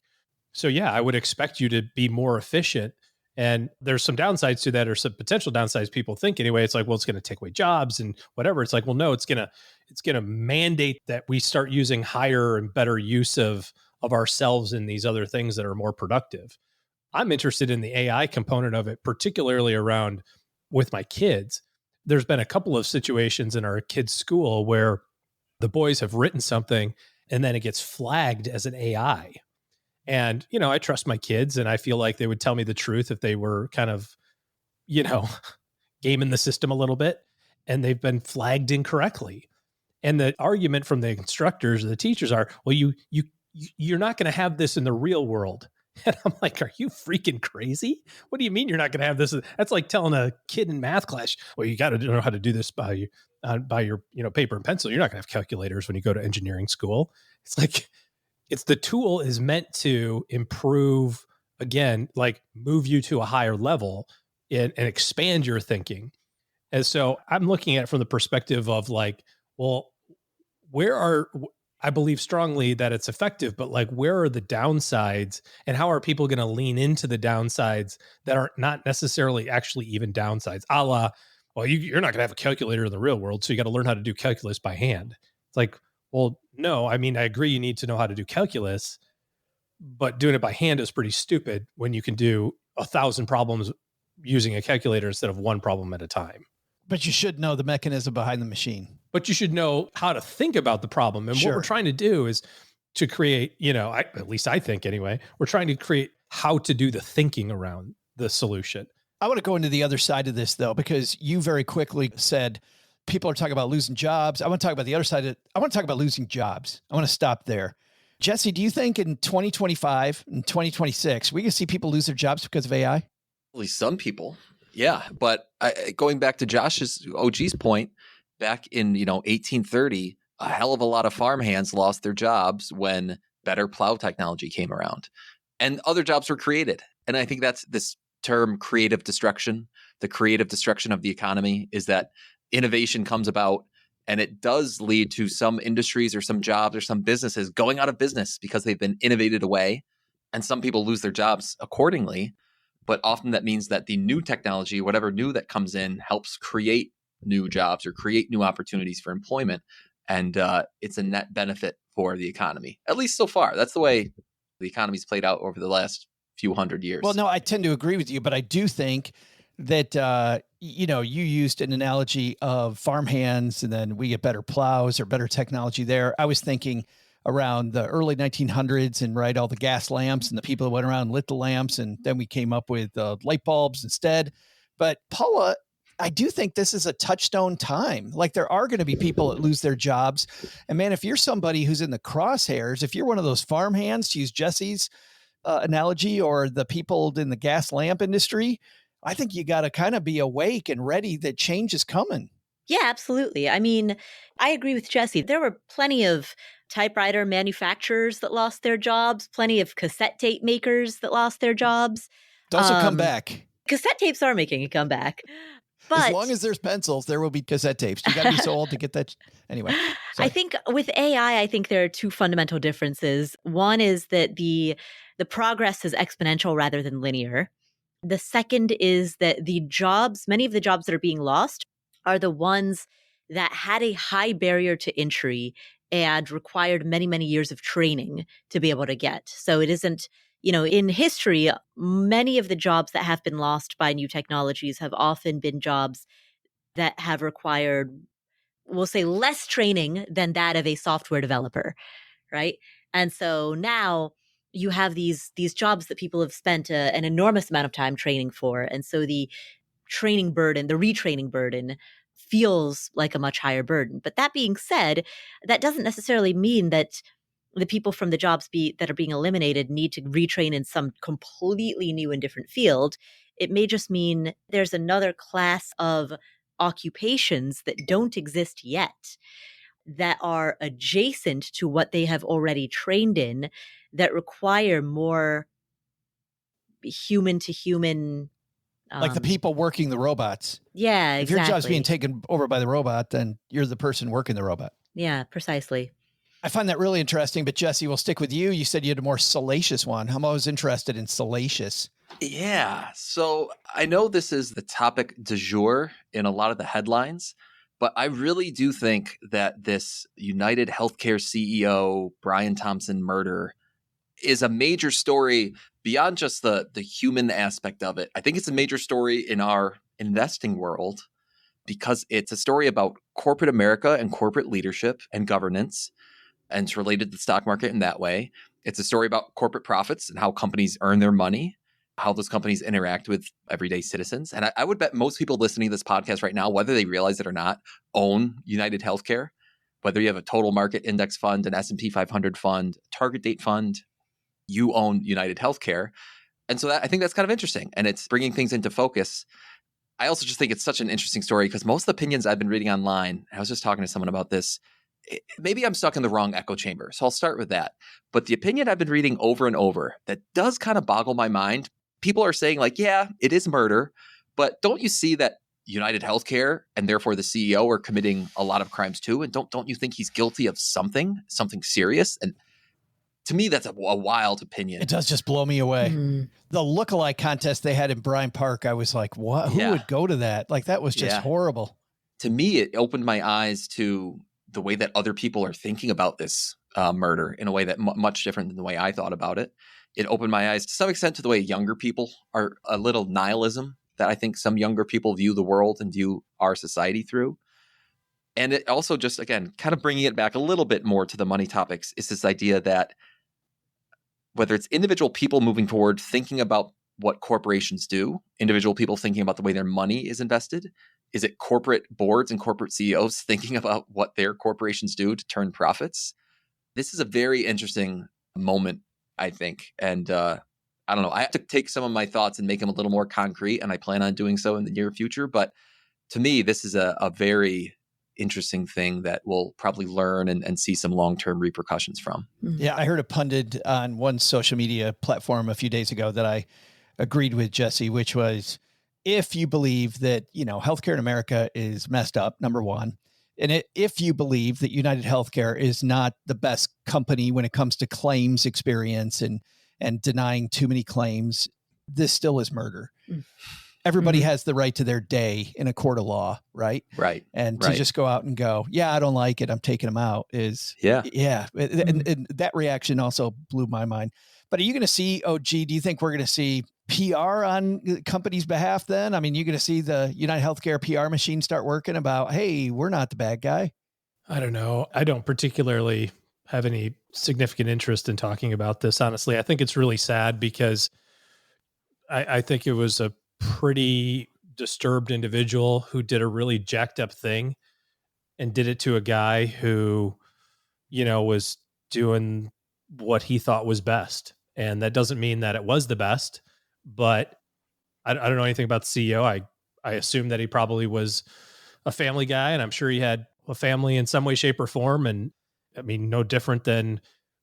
F: So yeah, I would expect you to be more efficient. And there's some downsides to that, or some potential downsides people think anyway. It's like, well, it's going to take away jobs and whatever. It's like, well, no, it's going to mandate that we start using higher and better use of ourselves in these other things that are more productive. I'm interested in the AI component of it, particularly around with my kids. There's been a couple of situations in our kids' school where the boys have written something and then it gets flagged as an AI. And, I trust my kids, and I feel like they would tell me the truth if they were kind of, gaming the system a little bit, and they've been flagged incorrectly. And the argument from the instructors or the teachers are, well, you're not going to have this in the real world. And I'm like, are you freaking crazy? What do you mean you're not going to have this? That's like telling a kid in math class, well, you got to know how to do this by your paper and pencil. You're not going to have calculators when you go to engineering school. It's like, the tool is meant to improve, again, like move you to a higher level and expand your thinking. And so I'm looking at it from the perspective of like, well, I believe strongly that it's effective, but like, where are the downsides, and how are people going to lean into the downsides that are not necessarily actually even downsides? A la, well, you're not going to have a calculator in the real world, so you got to learn how to do calculus by hand. It's like, well, no, I mean, I agree you need to know how to do calculus, but doing it by hand is pretty stupid when you can do 1,000 problems using a calculator instead of one problem at a time.
E: But you should know the mechanism behind the machine.
F: But you should know how to think about the problem. And what we're trying to do is to create, at least I think anyway, we're trying to create how to do the thinking around the solution.
E: I want to go into the other side of this, though, because you very quickly said people are talking about losing jobs. I want to talk about the other side of it. I want to talk about losing jobs. I want to stop there. Jesse, do you think in 2025 and 2026, we can see people lose their jobs because of AI?
H: At least some people. Yeah. But going back to OG's point, back in 1830, a hell of a lot of farmhands lost their jobs when better plow technology came around, and other jobs were created. And I think that's this term, creative destruction. The creative destruction of the economy is that innovation comes about, and it does lead to some industries or some jobs or some businesses going out of business because they've been innovated away, and some people lose their jobs accordingly. But often that means that the new technology, whatever new that comes in, helps create new jobs or create new opportunities for employment. And it's a net benefit for the economy, at least so far. That's the way the economy's played out over the last few hundred years.
E: Well, no, I tend to agree with you, but I do think that, you used an analogy of farmhands and then we get better plows or better technology there. I was thinking around the early 1900s and all the gas lamps and the people that went around and lit the lamps. And then we came up with light bulbs instead. But Paula, I do think this is a touchstone time. Like there are going to be people that lose their jobs. And man, if you're somebody who's in the crosshairs, if you're one of those farmhands, to use Jesse's analogy, or the people in the gas lamp industry, I think you got to kind of be awake and ready that change is coming.
G: Yeah, absolutely. I mean, I agree with Jesse. There were plenty of typewriter manufacturers that lost their jobs, plenty of cassette tape makers that lost their jobs.
E: Those will come back.
G: Cassette tapes are making a comeback. But
E: as long as there's pencils, there will be cassette tapes. You got to be so old to get that. Anyway. Sorry.
G: I think with AI, I think there are two fundamental differences. One is that the progress is exponential rather than linear. The second is that many of the jobs that are being lost are the ones that had a high barrier to entry and required many, many years of training to be able to get. So it isn't, in history, many of the jobs that have been lost by new technologies have often been jobs that have required, we'll say, less training than that of a software developer, right? And so now you have these jobs that people have spent an enormous amount of time training for. And so the training burden, the retraining burden, feels like a much higher burden. But that being said, that doesn't necessarily mean that the people from the jobs that are being eliminated need to retrain in some completely new and different field. It may just mean there's another class of occupations that don't exist yet that are adjacent to what they have already trained in that require more human to human.
E: Like the people working the robots.
G: Yeah, exactly.
E: If your job's being taken over by the robot, then you're the person working the robot.
G: Yeah, precisely.
E: I find that really interesting, but Jesse, we'll stick with you. You said you had a more salacious one. I'm always interested in salacious.
H: Yeah. So I know this is the topic du jour in a lot of the headlines, but I really do think that this United Healthcare CEO, Brian Thompson murder is a major story beyond just the human aspect of it. I think it's a major story in our investing world because it's a story about corporate America and corporate leadership and governance, and it's related to the stock market in that way. It's a story about corporate profits and how companies earn their money, how those companies interact with everyday citizens. And I would bet most people listening to this podcast right now, whether they realize it or not, own United Healthcare. Whether you have a total market index fund, an S&P 500 fund, target date fund, you own United Healthcare. And so I think that's kind of interesting. And it's bringing things into focus. I also just think it's such an interesting story because most of the opinions I've been reading online, I was just talking to someone about this, maybe I'm stuck in the wrong echo chamber. So I'll start with that. But the opinion I've been reading over and over that does kind of boggle my mind. People are saying like, yeah, it is murder, but don't you see that United Healthcare and therefore the CEO are committing a lot of crimes too? And don't you think he's guilty of something serious? And to me, that's a wild opinion.
E: It does just blow me away. Mm-hmm. The lookalike contest they had in Bryant Park, I was like, what? Who would go to that? Like, that was just horrible.
H: To me, it opened my eyes to the way that other people are thinking about this murder in a way that much different than the way I thought about it. It opened my eyes to some extent to the way younger people are a little nihilism that I think some younger people view the world and view our society through. And it also just, again, kind of bringing it back a little bit more to the money topics is this idea that whether it's individual people moving forward, thinking about what corporations do, individual people thinking about the way their money is invested, is it corporate boards and corporate CEOs thinking about what their corporations do to turn profits? This is a very interesting moment, I think. And I don't know, I have to take some of my thoughts and make them a little more concrete, and I plan on doing so in the near future. But to me, this is a very interesting thing that we'll probably learn and see some long-term repercussions from.
E: Yeah, I heard a pundit on one social media platform a few days ago that I agreed with, Jesse, which was, if you believe that, healthcare in America is messed up, number one, and if you believe that United Healthcare is not the best company when it comes to claims experience and denying too many claims, this still is murder. Everybody has the right to their day in a court of law, right?
H: Right.
E: And to just go out and go, yeah, I don't like it, I'm taking them out is, yeah. And that reaction also blew my mind. But are you going to see, do you think we're going to see PR on the company's behalf then? I mean, you're going to see the United Healthcare PR machine start working about, hey, we're not the bad guy.
F: I don't know. I don't particularly have any significant interest in talking about this, honestly. I think it's really sad because I think it was a pretty disturbed individual who did a really jacked up thing and did it to a guy who, was doing what he thought was best. And that doesn't mean that it was the best, but I don't know anything about the CEO. I assume that he probably was a family guy, and I'm sure he had a family in some way, shape, or form. And I mean, no different than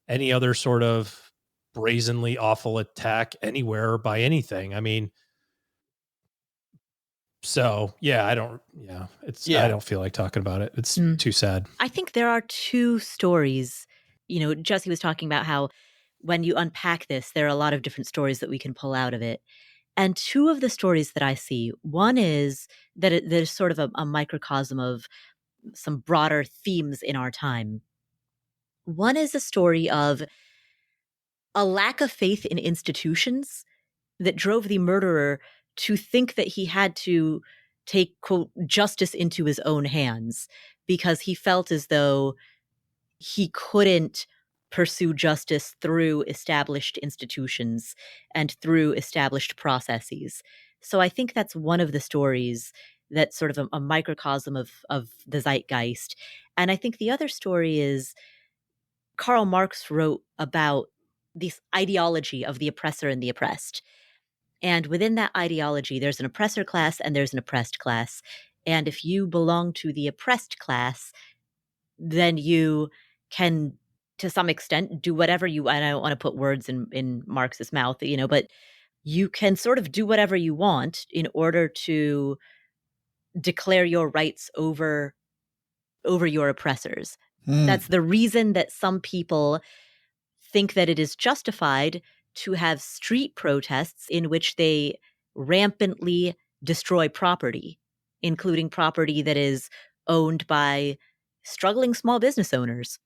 F: any other sort of brazenly awful attack anywhere by anything. I mean, so I don't feel like talking about it. It's too sad.
G: I think there are two stories. Jesse was talking about how when you unpack this, there are a lot of different stories that we can pull out of it. And two of the stories that I see, one is that there's sort of a microcosm of some broader themes in our time. One is a story of a lack of faith in institutions that drove the murderer to think that he had to take, quote, justice into his own hands because he felt as though he couldn't pursue justice through established institutions and through established processes. So I think that's one of the stories that's sort of a microcosm of the zeitgeist. And I think the other story is Karl Marx wrote about this ideology of the oppressor and the oppressed. And within that ideology, there's an oppressor class and there's an oppressed class. And if you belong to the oppressed class, then you can, to some extent, do whatever and I don't want to put words in Marx's mouth, but you can sort of do whatever you want in order to declare your rights over your oppressors. That's the reason that some people think that it is justified to have street protests in which they rampantly destroy property, including property that is owned by struggling small business owners.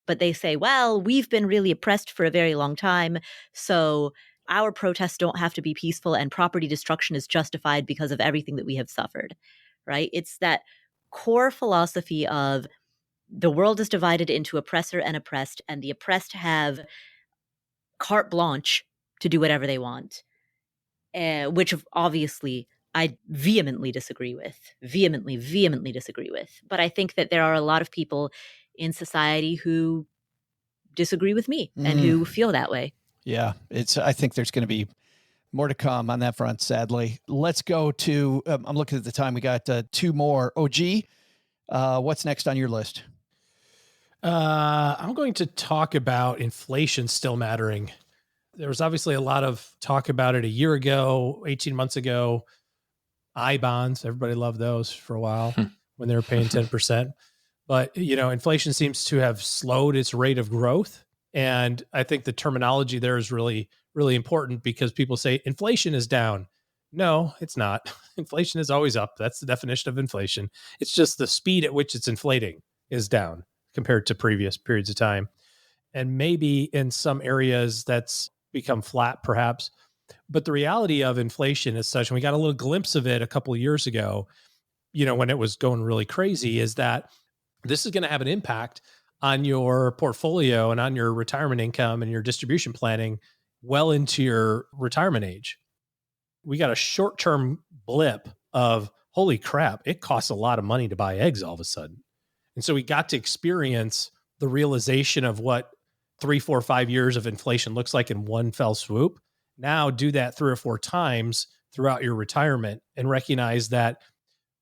G: But they say, well, we've been really oppressed for a very long time, so our protests don't have to be peaceful and property destruction is justified because of everything that we have suffered, right? It's that core philosophy of the world is divided into oppressor and oppressed, and the oppressed have carte blanche to do whatever they want, which obviously I vehemently disagree with. Vehemently disagree with. But I think that there are a lot of people in society who disagree with me and who feel that way.
E: Yeah, I think there's going to be more to come on that front, sadly. Let's go to, I'm looking at the time, we got two more. OG, what's next on your list?
F: I'm going to talk about inflation still mattering. There was obviously a lot of talk about it a year ago, 18 months ago. I-bonds, everybody loved those for a while when they were paying 10%. But, inflation seems to have slowed its rate of growth. And I think the terminology there is really, really important because people say inflation is down. No, it's not. Inflation is always up. That's the definition of inflation. It's just the speed at which it's inflating is down compared to previous periods of time. And maybe in some areas that's become flat, perhaps. But the reality of inflation is such, and we got a little glimpse of it a couple of years ago, when it was going really crazy, is that this is going to have an impact on your portfolio and on your retirement income and your distribution planning well into your retirement age. We got a short-term blip of, holy crap, it costs a lot of money to buy eggs all of a sudden. And so we got to experience the realization of what 3, 4, 5 years of inflation looks like in one fell swoop. Now do that 3 or 4 times throughout your retirement and recognize that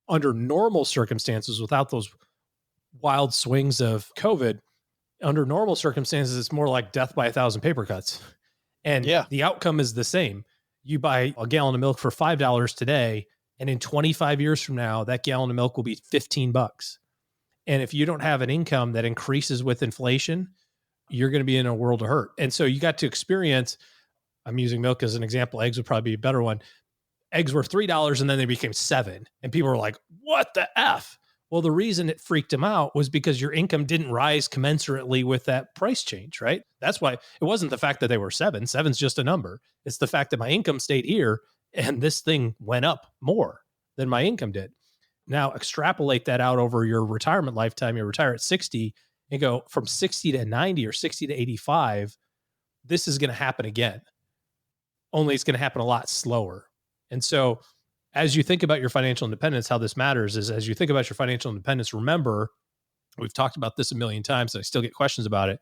F: under normal circumstances, without those wild swings of COVID, under normal circumstances, it's more like death by 1,000 paper cuts. And the outcome is the same. You buy a gallon of milk for $5 today, and in 25 years from now, that gallon of milk will be $15. And if you don't have an income that increases with inflation, you're going to be in a world of hurt. And so you got to experience, I'm using milk as an example, eggs would probably be a better one. Eggs were $3 and then they became $7. And people were like, what the F? Well, the reason it freaked him out was because your income didn't rise commensurately with that price change, right? That's why it wasn't the fact that they were 7. 7's just a number. It's the fact that my income stayed here and this thing went up more than my income did. Now extrapolate that out over your retirement lifetime. You retire at 60 and go from 60 to 90 or 60 to 85. This is going to happen again. Only it's going to happen a lot slower. And so as you think about your financial independence, how this matters is as you think about your financial independence, remember, we've talked about this a million times and I still get questions about it.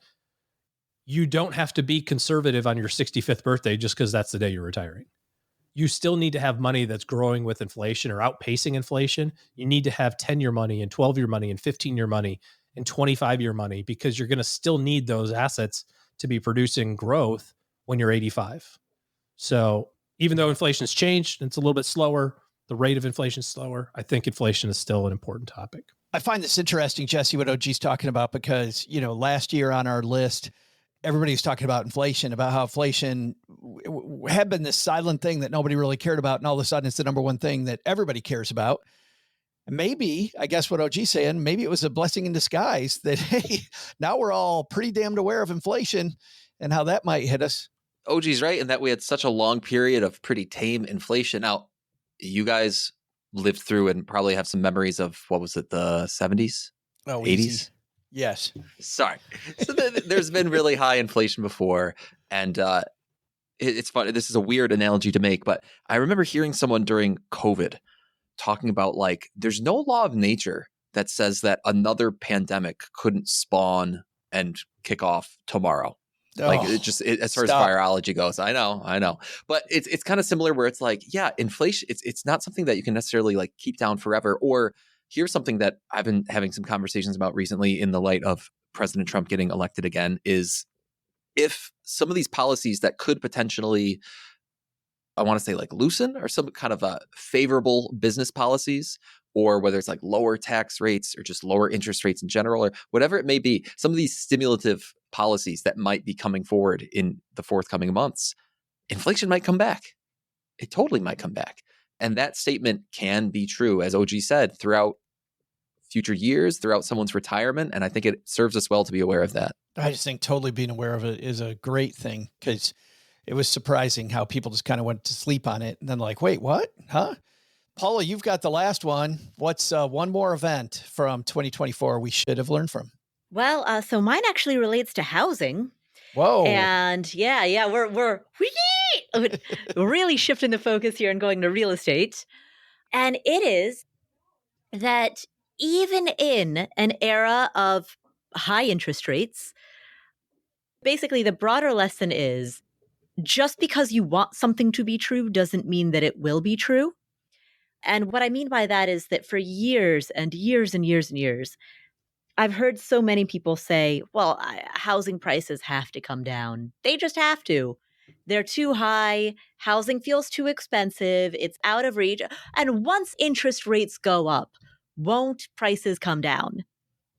F: You don't have to be conservative on your 65th birthday just because that's the day you're retiring. You still need to have money that's growing with inflation or outpacing inflation. You need to have 10-year money and 12-year money and 15-year money and 25-year money because you're going to still need those assets to be producing growth when you're 85. So even though inflation's changed, it's a little bit slower. The rate of inflation is slower. I think inflation is still an important topic.
E: I find this interesting, Jesse, what OG's talking about, because, last year on our list, everybody was talking about inflation, about how inflation had been this silent thing that nobody really cared about. And all of a sudden it's the number one thing that everybody cares about. Maybe, I guess what OG's saying, maybe it was a blessing in disguise that, hey, now we're all pretty damned aware of inflation and how that might hit us.
H: OG's right in that we had such a long period of pretty tame inflation. Now, you guys lived through and probably have some memories of, what was it, the 70s?
E: Oh,
H: 80s?
E: Easy. Yes.
H: Sorry. So there's been really high inflation before. And it's funny. This is a weird analogy to make, but I remember hearing someone during COVID talking about there's no law of nature that says that another pandemic couldn't spawn and kick off tomorrow. As far as virology goes, I know, but it's kind of similar where it's inflation. It's not something that you can necessarily keep down forever. Or here's something that I've been having some conversations about recently in the light of President Trump getting elected again is if some of these policies that could potentially, I want to say loosen or some kind of favorable business policies, or whether it's lower tax rates or just lower interest rates in general, or whatever it may be, some of these stimulative policies that might be coming forward in the forthcoming months, inflation might come back. It totally might come back. And that statement can be true, as OG said, throughout future years, throughout someone's retirement. And I think it serves us well to be aware of that.
E: I just think totally being aware of it is a great thing, because it was surprising how people just kind of went to sleep on it. And then wait, what? Huh? Paula, you've got the last one. What's one more event from 2024 we should have learned from?
G: Well, so mine actually relates to housing.
E: Whoa.
G: And we're really shifting the focus here and going to real estate. And it is that even in an era of high interest rates, basically the broader lesson is just because you want something to be true doesn't mean that it will be true. And what I mean by that is that for years and years and years and years, I've heard so many people say, well, housing prices have to come down. They just have to. They're too high. Housing feels too expensive. It's out of reach. And once interest rates go up, won't prices come down?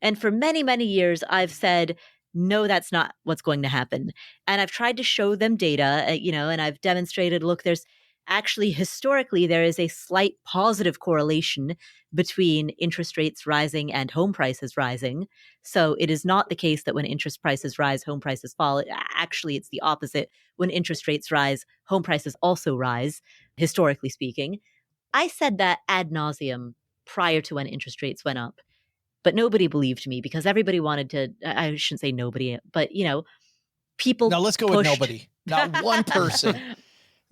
G: And for many, many years, I've said, no, that's not what's going to happen. And I've tried to show them data, and I've demonstrated, look, there's actually historically, there is a slight positive correlation between interest rates rising and home prices rising. So it is not the case that when interest prices rise, home prices fall. Actually, it's the opposite. When interest rates rise, home prices also rise, historically speaking. I said that ad nauseum prior to when interest rates went up. But nobody believed me because everybody wanted to, I shouldn't say nobody, but, people.
E: Now let's go with nobody. Not one person.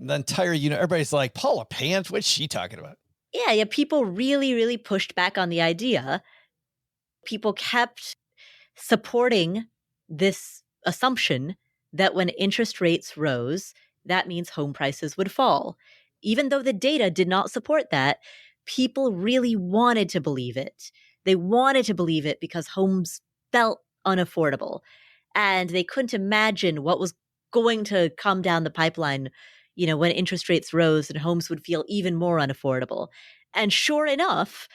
E: The entire, everybody's like, Paula Pant, what's she talking about?
G: Yeah. People really, really pushed back on the idea. People kept supporting this assumption that when interest rates rose, that means home prices would fall. Even though the data did not support that, people really wanted to believe it. They wanted to believe it because homes felt unaffordable. And they couldn't imagine what was going to come down the pipeline, when interest rates rose and homes would feel even more unaffordable. And sure enough,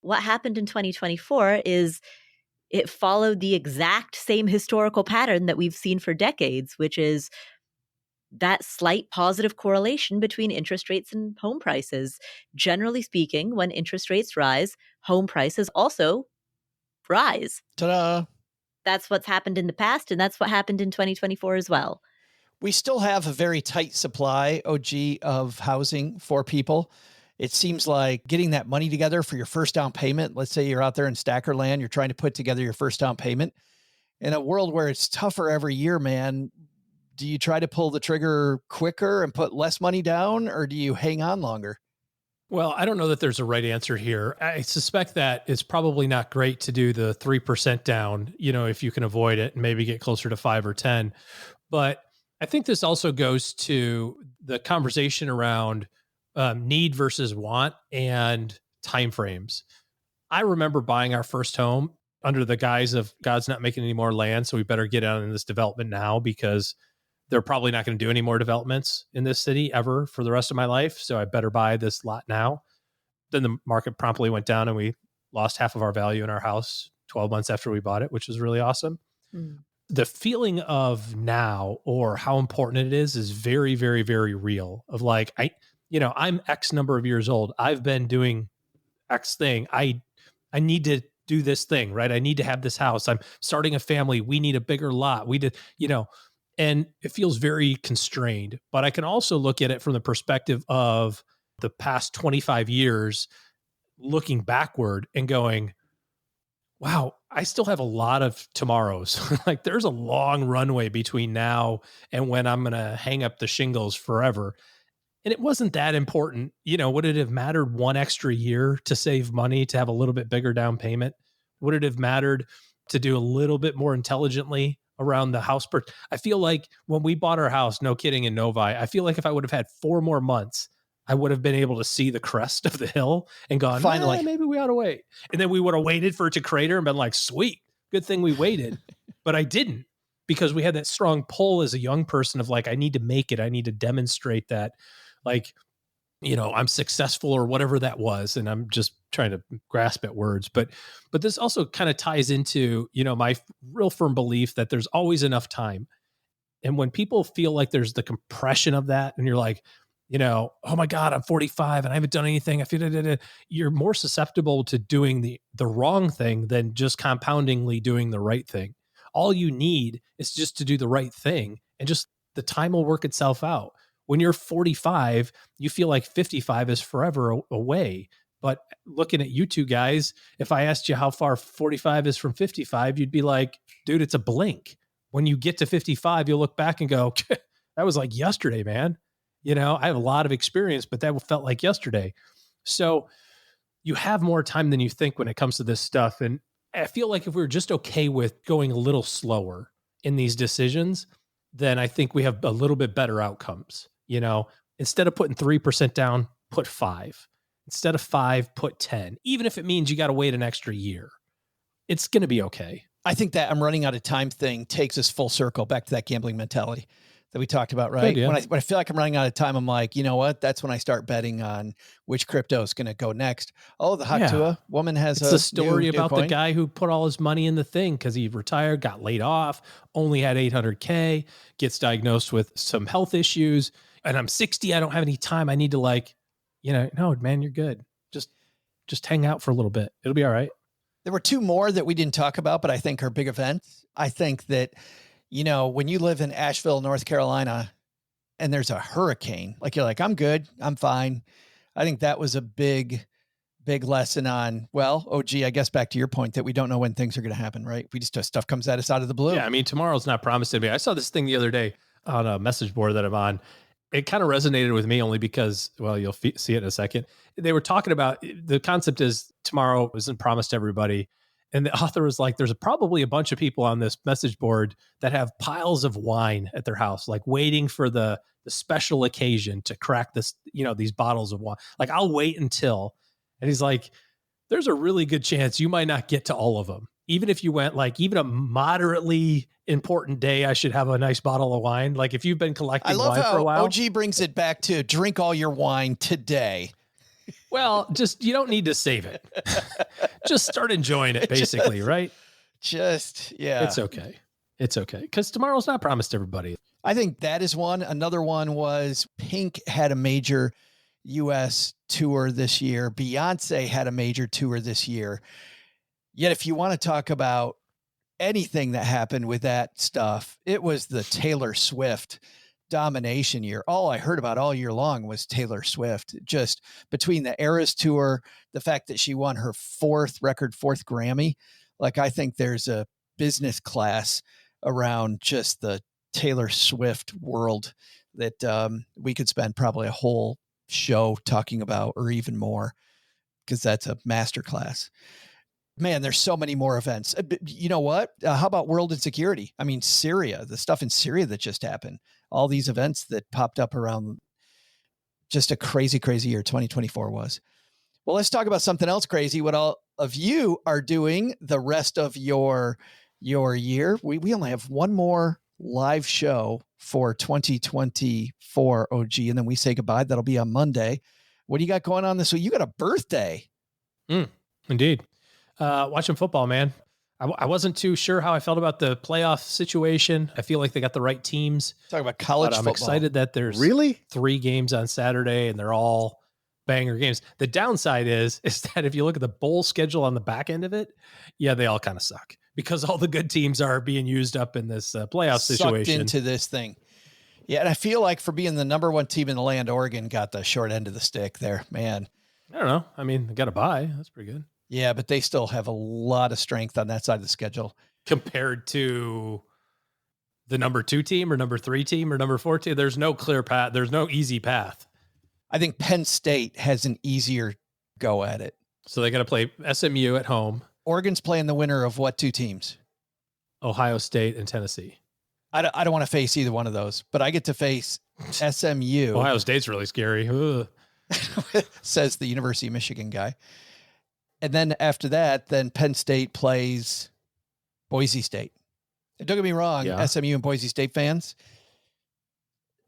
G: what happened in 2024 is it followed the exact same historical pattern that we've seen for decades, which is that slight positive correlation between interest rates and home prices. Generally speaking, when interest rates rise, home prices also rise.
E: Ta-da!
G: That's what's happened in the past, and that's what happened in 2024 as well.
E: We still have a very tight supply, OG, of housing for people. It seems like getting that money together for your first down payment. Let's say you're out there in Stacker land, you're trying to put together your first down payment. In a world where it's tougher every year, man, do you try to pull the trigger quicker and put less money down, or do you hang on longer?
F: Well, I don't know that there's a right answer here. I suspect that it's probably not great to do the 3% down, if you can avoid it and maybe get closer to 5 or 10. But I think this also goes to the conversation around need versus want and timeframes. I remember buying our first home under the guise of God's not making any more land, so we better get on in this development now because they're probably not going to do any more developments in this city ever for the rest of my life. So I better buy this lot now. Then the market promptly went down and we lost half of our value in our house 12 months after we bought it, which was really awesome. The feeling of now or how important it is very, very, very real of like, I'm X number of years old. I've been doing X thing. I need to do this thing, right? I need to have this house. I'm starting a family. We need a bigger lot. We did, and it feels very constrained, but I can also look at it from the perspective of the past 25 years, looking backward and going, wow, I still have a lot of tomorrows. Like there's a long runway between now and when I'm going to hang up the shingles forever. And it wasn't that important. Would it have mattered one extra year to save money, to have a little bit bigger down payment? Would it have mattered to do a little bit more intelligently around the house? I feel like when we bought our house, no kidding, in Novi, I feel like if I would have had 4 more months, I would have been able to see the crest of the hill and gone, finally, maybe we ought to wait. And then we would have waited for it to crater and been like, sweet, good thing we waited. But I didn't, because we had that strong pull as a young person of like, I need to make it. I need to demonstrate that, like, I'm successful or whatever that was. And I'm just trying to grasp at words. But this also kind of ties into, my real firm belief that there's always enough time. And when people feel like there's the compression of that and you're like, oh my God, I'm 45 and I haven't done anything. I feel you're more susceptible to doing the wrong thing than just compoundingly doing the right thing. All you need is just to do the right thing, and just the time will work itself out. When you're 45, you feel like 55 is forever away. But looking at you two guys, if I asked you how far 45 is from 55, you'd be like, dude, it's a blink. When you get to 55, you'll look back and go, that was like yesterday, man. I have a lot of experience, but that felt like yesterday. So you have more time than you think when it comes to this stuff. And I feel like if we were just okay with going a little slower in these decisions, then I think we have a little bit better outcomes. Instead of putting 3% down, put 5. Instead of 5, put 10. Even if it means you got to wait an extra year, it's going to be okay.
E: I think that I'm running out of time thing takes us full circle back to that gambling mentality that we talked about, right? When I feel like I'm running out of time, I'm like, you know what? That's when I start betting on which crypto is going to go next. Oh, the Hot Tua woman has
F: a story about the guy who put all his money in the thing because he retired, got laid off, only had $800K, gets diagnosed with some health issues. And I'm 60. I don't have any time. I need to no, man, you're good. Just hang out for a little bit. It'll be all right.
E: There were 2 more that we didn't talk about, but I think are big events. I think that, when you live in Asheville, North Carolina, and there's a hurricane, like you're like, I'm good, I'm fine. I think that was a big lesson on, OG, I guess back to your point that we don't know when things are going to happen, right? We just, stuff comes at us out of the blue.
F: Yeah. I mean, tomorrow's not promised to me. I saw this thing the other day on a message board that I'm on. It kind of resonated with me only because, you'll see it in a second. They were talking about, the concept is tomorrow isn't promised to everybody. And the author was like, there's probably a bunch of people on this message board that have piles of wine at their house, like waiting for the special occasion to crack this, these bottles of wine. Like, I'll wait until, and he's like, there's a really good chance you might not get to all of them. Even if you went even a moderately important day, I should have a nice bottle of wine. Like if you've been collecting wine for a while.
E: OG brings it back to drink all your wine today.
F: Well, you don't need to save it. Just start enjoying it, basically, right?
E: Yeah.
F: It's okay. It's okay. Because tomorrow's not promised to everybody.
E: I think that is one. Another one was Pink had a major U.S. tour this year. Beyonce had a major tour this year. Yet if you want to talk about anything that happened with that stuff, it was the Taylor Swift domination year. All I heard about all year long was Taylor Swift. Just between the Eras tour, the fact that she won her fourth Grammy, like I think there's a business class around just the Taylor Swift world that we could spend probably a whole show talking about, or even more, because that's a masterclass. Man, there's so many more events. You know what? How about world insecurity? I mean, Syria, the stuff in Syria that just happened, all these events that popped up around, just a crazy, crazy year 2024 was. Well, let's talk about something else crazy. What all of you are doing the rest of your year. We only have one more live show for 2024, OG, and then we say goodbye. That'll be on Monday. What do you got going on this week? You got a birthday.
F: Indeed. Watching football, man. I wasn't too sure how I felt about the playoff situation. I feel like they got the right teams.
E: Talk about college
F: football. I'm
E: football.
F: excited that there's
D: really
F: 3 games on Saturday, and they're all banger games. The downside is that if you look at the bowl schedule on the back end of it, yeah, they all kind of suck because all the good teams are being used up in this playoff situation.
E: Sucked into this thing. Yeah, and I feel like for being the number 1 team in the land, Oregon got the short end of the stick there, man.
F: I don't know. I mean, they got a bye. That's pretty good.
E: Yeah, but they still have a lot of strength on that side of the schedule.
F: Compared to the number 2 team or number 3 team or number 4 team, there's no clear path. There's no easy path.
E: I think Penn State has an easier go at it.
F: So they got to play SMU at home.
E: Oregon's playing the winner of what 2 teams?
F: Ohio State and Tennessee.
E: I don't want to face either one of those, but I get to face SMU.
F: Ohio State's really scary.
E: Says the University of Michigan guy. And then after that, then Penn State plays Boise State. And don't get me wrong, SMU and Boise State fans,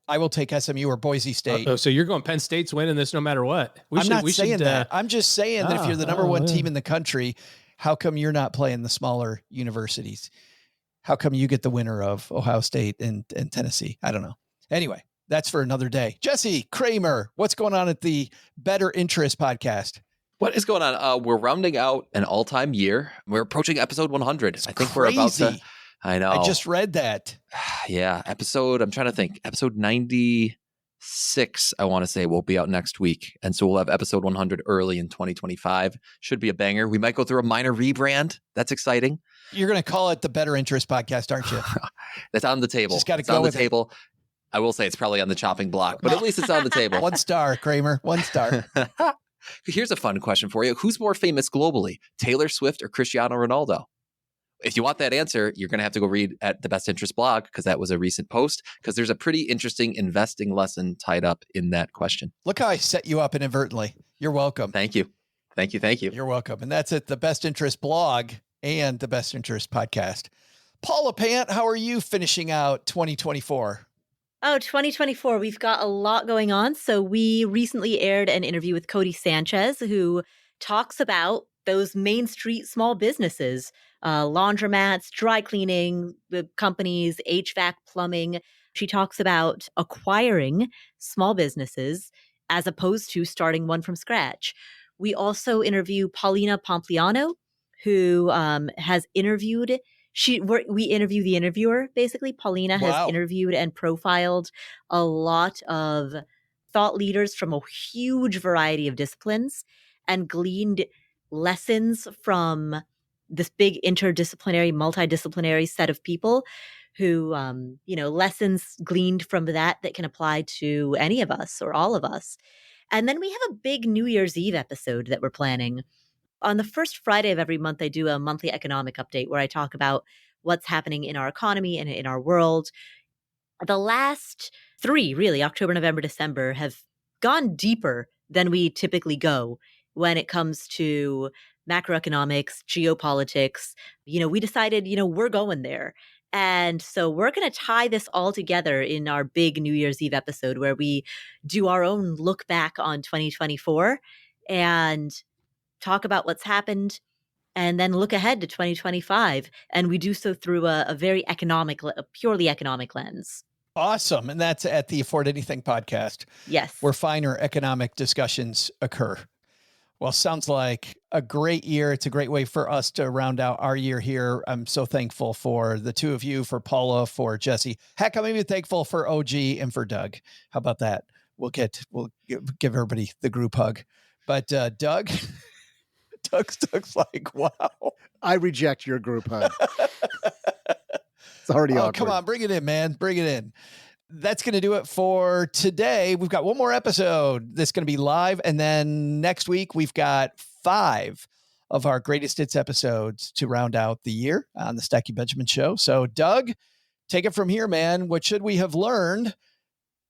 E: I will take SMU or Boise State.
F: So you're going Penn State's winning this no matter what.
E: I'm not saying that. I'm just saying that if you're the number 1 team in the country, how come you're not playing the smaller universities? How come you get the winner of Ohio State and Tennessee? I don't know. Anyway, that's for another day. Jesse Cramer, what's going on at the Better Interest podcast?
H: What is going on? We're rounding out an all-time year. We're approaching episode 100. I think we're about to. I know.
E: I just read that.
H: Yeah. I'm trying to think. Episode 96, I want to say, will be out next week. And so we'll have episode 100 early in 2025. Should be a banger. We might go through a minor rebrand. That's exciting.
E: You're going to call it the Better Interest podcast, aren't you?
H: That's on the table.
E: Just got to
H: go
E: on
H: the table. I will say it's probably on the chopping block, but at least it's on the table.
E: 1 star, Kramer. 1 star.
H: Here's a fun question for you. Who's more famous globally, Taylor Swift or Cristiano Ronaldo? If you want that answer, you're going to have to go read at the Best Interest blog, because that was a recent post, because there's a pretty interesting investing lesson tied up in that question.
E: Look how I set you up inadvertently. You're welcome.
H: Thank you. Thank you. Thank you.
E: You're welcome. And that's at the Best Interest blog and the Best Interest podcast. Paula Pant, how are you finishing out 2024?
G: Oh, 2024, we've got a lot going on. So we recently aired an interview with Cody Sanchez, who talks about those Main Street small businesses, laundromats, dry cleaning companies, HVAC, plumbing. She talks about acquiring small businesses as opposed to starting one from scratch. We also interview Paulina Pompliano, who has interviewed we interview the interviewer, basically. Paulina has interviewed and profiled a lot of thought leaders from a huge variety of disciplines and gleaned lessons from this big interdisciplinary, multidisciplinary set of people who, lessons gleaned from that can apply to any of us or all of us. And then we have a big New Year's Eve episode that we're planning. On the first Friday of every month, I do a monthly economic update where I talk about what's happening in our economy and in our world. The last 3, really, October, November, December, have gone deeper than we typically go when it comes to macroeconomics, geopolitics. We decided, we're going there. And so we're going to tie this all together in our big New Year's Eve episode where we do our own look back on 2024 and talk about what's happened, and then look ahead to 2025. And we do so through a very purely economic lens.
E: Awesome. And that's at the Afford Anything podcast.
G: Yes.
E: Where finer economic discussions occur. Well, sounds like a great year. It's a great way for us to round out our year here. I'm so thankful for the two of you, for Paula, for Jesse. Heck, I'm even thankful for OG and for Doug. How about that? We'll give everybody the group hug. But Doug's like, wow.
D: I reject your group hug. It's already awkward.
E: Come on, bring it in, man. Bring it in. That's going to do it for today. We've got one more episode that's going to be live. And then next week, we've got 5 of our greatest hits episodes to round out the year on the Stacking Benjamin Show. So Doug, take it from here, man. What should we have learned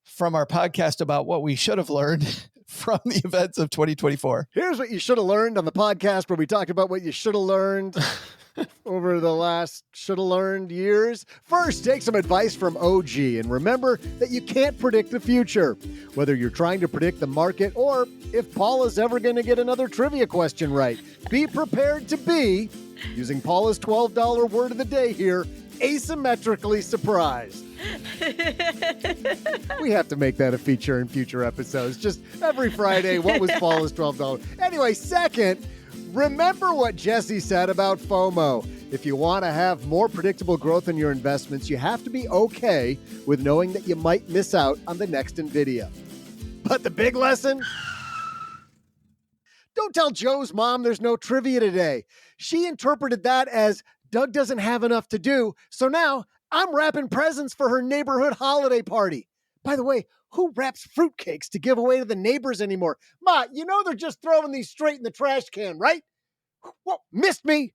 E: from our podcast about what we should have learned from the events of 2024?
D: Here's what you should have learned on the podcast where we talked about what you should have learned over the last should have learned years. First, take some advice from OG and remember that you can't predict the future. Whether you're trying to predict the market or if Paula's ever going to get another trivia question right, be prepared to be, using Paula's $12 word of the day here, asymmetrically surprised. We have to make that a feature in future episodes. Just every Friday, what was Paula's $12? Anyway, second, remember what Jesse said about FOMO. If you want to have more predictable growth in your investments, you have to be okay with knowing that you might miss out on the next NVIDIA. But the big lesson? Don't tell Joe's mom there's no trivia today. She interpreted that as Doug doesn't have enough to do, so now I'm wrapping presents for her neighborhood holiday party. By the way, who wraps fruitcakes to give away to the neighbors anymore? Ma, you know they're just throwing these straight in the trash can, right? Whoa, missed me.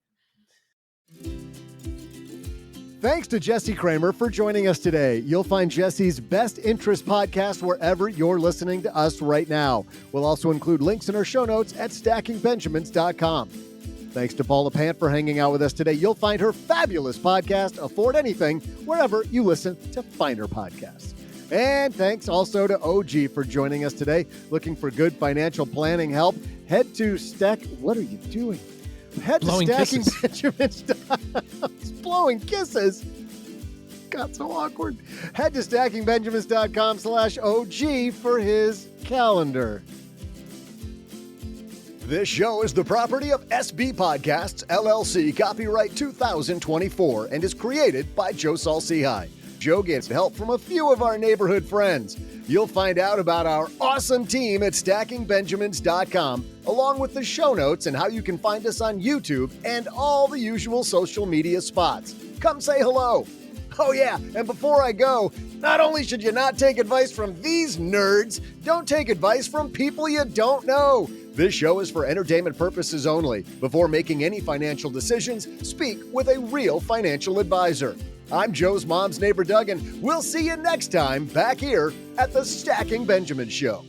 D: Thanks to Jesse Cramer for joining us today. You'll find Jesse's Best Interest podcast wherever you're listening to us right now. We'll also include links in our show notes at stackingbenjamins.com. Thanks to Paula Pant for hanging out with us today. You'll find her fabulous podcast, Afford Anything, wherever you listen to finer podcasts. And thanks also to OG for joining us today. Looking for good financial planning help? Head to What are you doing? Head to stackingbenjamins.com. It's blowing kisses. Got so awkward. Head to stackingbenjamins.com/OG for his calendar. This show is the property of SB Podcasts, LLC, copyright 2024, and is created by Joe Saul-Sehy. Joe gets help from a few of our neighborhood friends. You'll find out about our awesome team at stackingbenjamins.com, along with the show notes and how you can find us on YouTube and all the usual social media spots. Come say hello. Oh yeah, and before I go, not only should you not take advice from these nerds, don't take advice from people you don't know. This show is for entertainment purposes only. Before making any financial decisions, speak with a real financial advisor. I'm Joe's mom's neighbor, Doug, and we'll see you next time back here at the Stacking Benjamin Show.